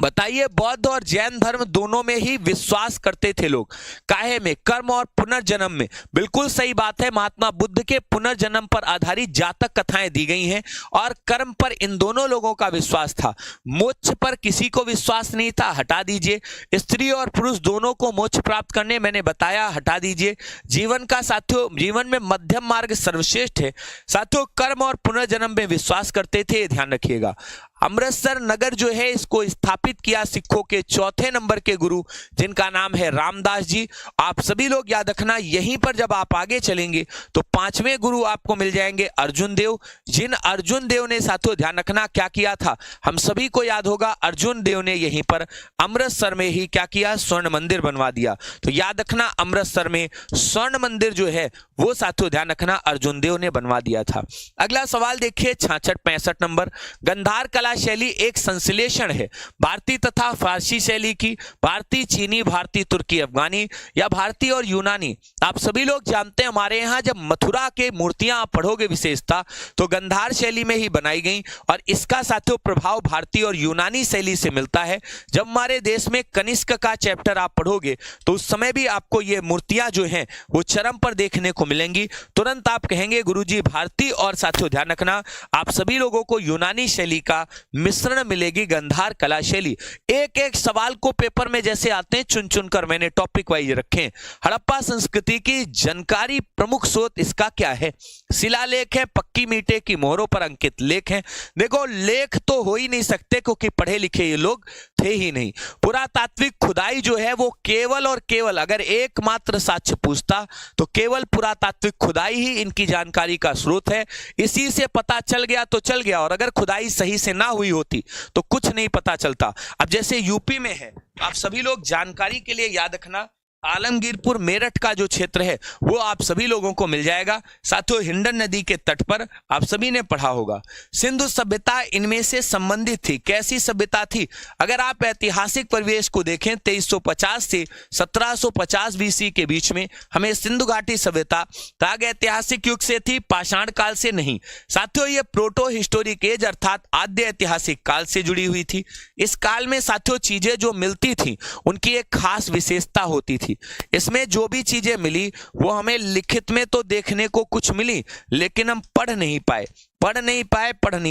Speaker 2: बताइए, बौद्ध और जैन धर्म दोनों में ही विश्वास करते थे लोग। काहे में? कर्म और पुनर्जन्म में। बिल्कुल सही बात है, महात्मा बुद्ध के पुनर्जन्म पर आधारित जातक कथाएं दी गई हैं और कर्म पर इन दोनों लोगों का विश्वास था। मोक्ष पर किसी को विश्वास नहीं था, हटा दीजिए। स्त्री और पुरुष दोनों को मोक्ष प्राप्त करने, मैंने बताया, हटा दीजिए। जीवन का साथियों, जीवन में मध्यम मार्ग सर्वश्रेष्ठ है। साथियों कर्म और पुनर्जन्म में विश्वास करते थे, ध्यान रखिएगा। अमृतसर नगर जो है इसको स्थापित किया सिखों के चौथे नंबर के गुरु, जिनका नाम है रामदास जी। आप सभी लोग याद रखना, यहीं पर जब आप आगे चलेंगे तो पांचवें गुरु आपको मिल जाएंगे अर्जुन देव। जिन अर्जुन देव ने साथियों ध्यान रखना क्या किया था, हम सभी को याद होगा, अर्जुन देव ने यहीं पर अमृतसर में ही क्या किया, स्वर्ण मंदिर बनवा दिया। तो याद रखना, अमृतसर में स्वर्ण मंदिर जो है वो साथियों ध्यान रखना अर्जुन देव ने बनवा दिया था। अगला सवाल देखिए 66-65 नंबर। गंधार कला शैली एक संश्लेषण है भारतीय तथा फारसी शैली की, भारतीय, चीनी, भारतीय, तुर्की, अफगानी या भारतीय और यूनानी। आप सभी लोग जानते हैं, हमारे यहाँ जब मथुरा के मूर्तियां आप पढ़ोगे विशेषता तो गंधार शैली में ही बनाई गई और इसका साथियों प्रभाव भारतीय और यूनानी शैली से मिलता है। जब हमारे देश में कनिष्क का चैप्टर आप पढ़ोगे तो उस समय भी आपको ये मूर्तियां जो हैं वो चरम पर देखने को मिलेंगी। तुरंत आप कहेंगे गुरुजी भारतीय, और साथियों ध्यान रखना आप सभी लोगों को यूनानी शैली का मिश्रण मिलेगी, गंधार कला शैली। एक एक सवाल को पेपर में जैसे आते हैं चुन चुन कर मैंने टॉपिक वाइज रखे। हड़प्पा संस्कृति की जानकारी प्रमुख स्रोत इसका क्या है? शिलालेख है, पक्की मीटे की मोहरों पर अंकित लेख है। देखो लेख तो हो ही नहीं सकते क्योंकि पढ़े लिखे ये लोग थे ही नहीं। पुरातात्विक खुदाई जो है वो केवल और केवल, अगर एकमात्र साक्ष्य पूछता तो केवल पुरातात्विक खुदाई ही इनकी जानकारी का स्रोत है। इसी से पता चल गया तो चल गया, और अगर खुदाई सही से ना हुई होती तो कुछ नहीं पता चलता। अब जैसे यूपी में है, आप सभी लोग जानकारी के लिए याद रखना, आलमगीरपुर मेरठ का जो क्षेत्र है वो आप सभी लोगों को मिल जाएगा। साथियों हिंडन नदी के तट पर आप सभी ने पढ़ा होगा। सिंधु सभ्यता इनमें से संबंधित थी। कैसी सभ्यता थी? अगर आप ऐतिहासिक परिवेश को देखें 2350 से 1750 बीसी के बीच में हमें सिंधु घाटी सभ्यता प्राग ऐतिहासिक युग से थी, पाषाण काल से नहीं। साथियों ये प्रोटो हिस्टोरिक एज अर्थात आद्य ऐतिहासिक काल से जुड़ी हुई थी। इस काल में साथियों चीजें जो मिलती थी उनकी एक खास विशेषता होती थी। इसमें जो भी चीजें मिली वो हमें लिखित में तो देखने को कुछ मिली, लेकिन हम पढ़ नहीं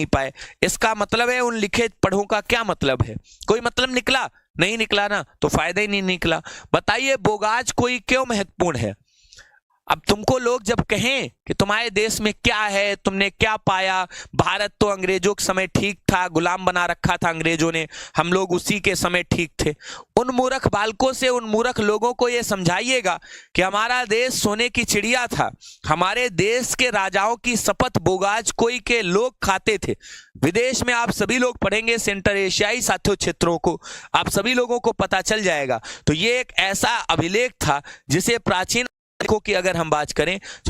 Speaker 2: पाए। इसका मतलब है उन लिखित पढ़ों का क्या मतलब है? कोई मतलब निकला? नहीं निकला ना, तो फायदा ही नहीं निकला। बताइए बोगाज कोई क्यों महत्वपूर्ण है? अब तुमको लोग जब कहें कि तुम्हारे देश में क्या है, तुमने क्या पाया, भारत तो अंग्रेजों के समय ठीक था, गुलाम बना रखा था अंग्रेजों ने, हम लोग उसी के समय ठीक थे। उन मूर्ख बालकों से, उन मूर्ख लोगों को ये समझाइएगा कि हमारा देश सोने की चिड़िया था। हमारे देश के राजाओं की शपथ बोगाज कोई के लोग खाते थे। विदेश में आप सभी लोग पढ़ेंगे सेंट्रल एशियाई साथियों क्षेत्रों को, आप सभी लोगों को पता चल जाएगा। तो ये एक ऐसा अभिलेख था जिसे प्राचीन की अगर हम बात करें तो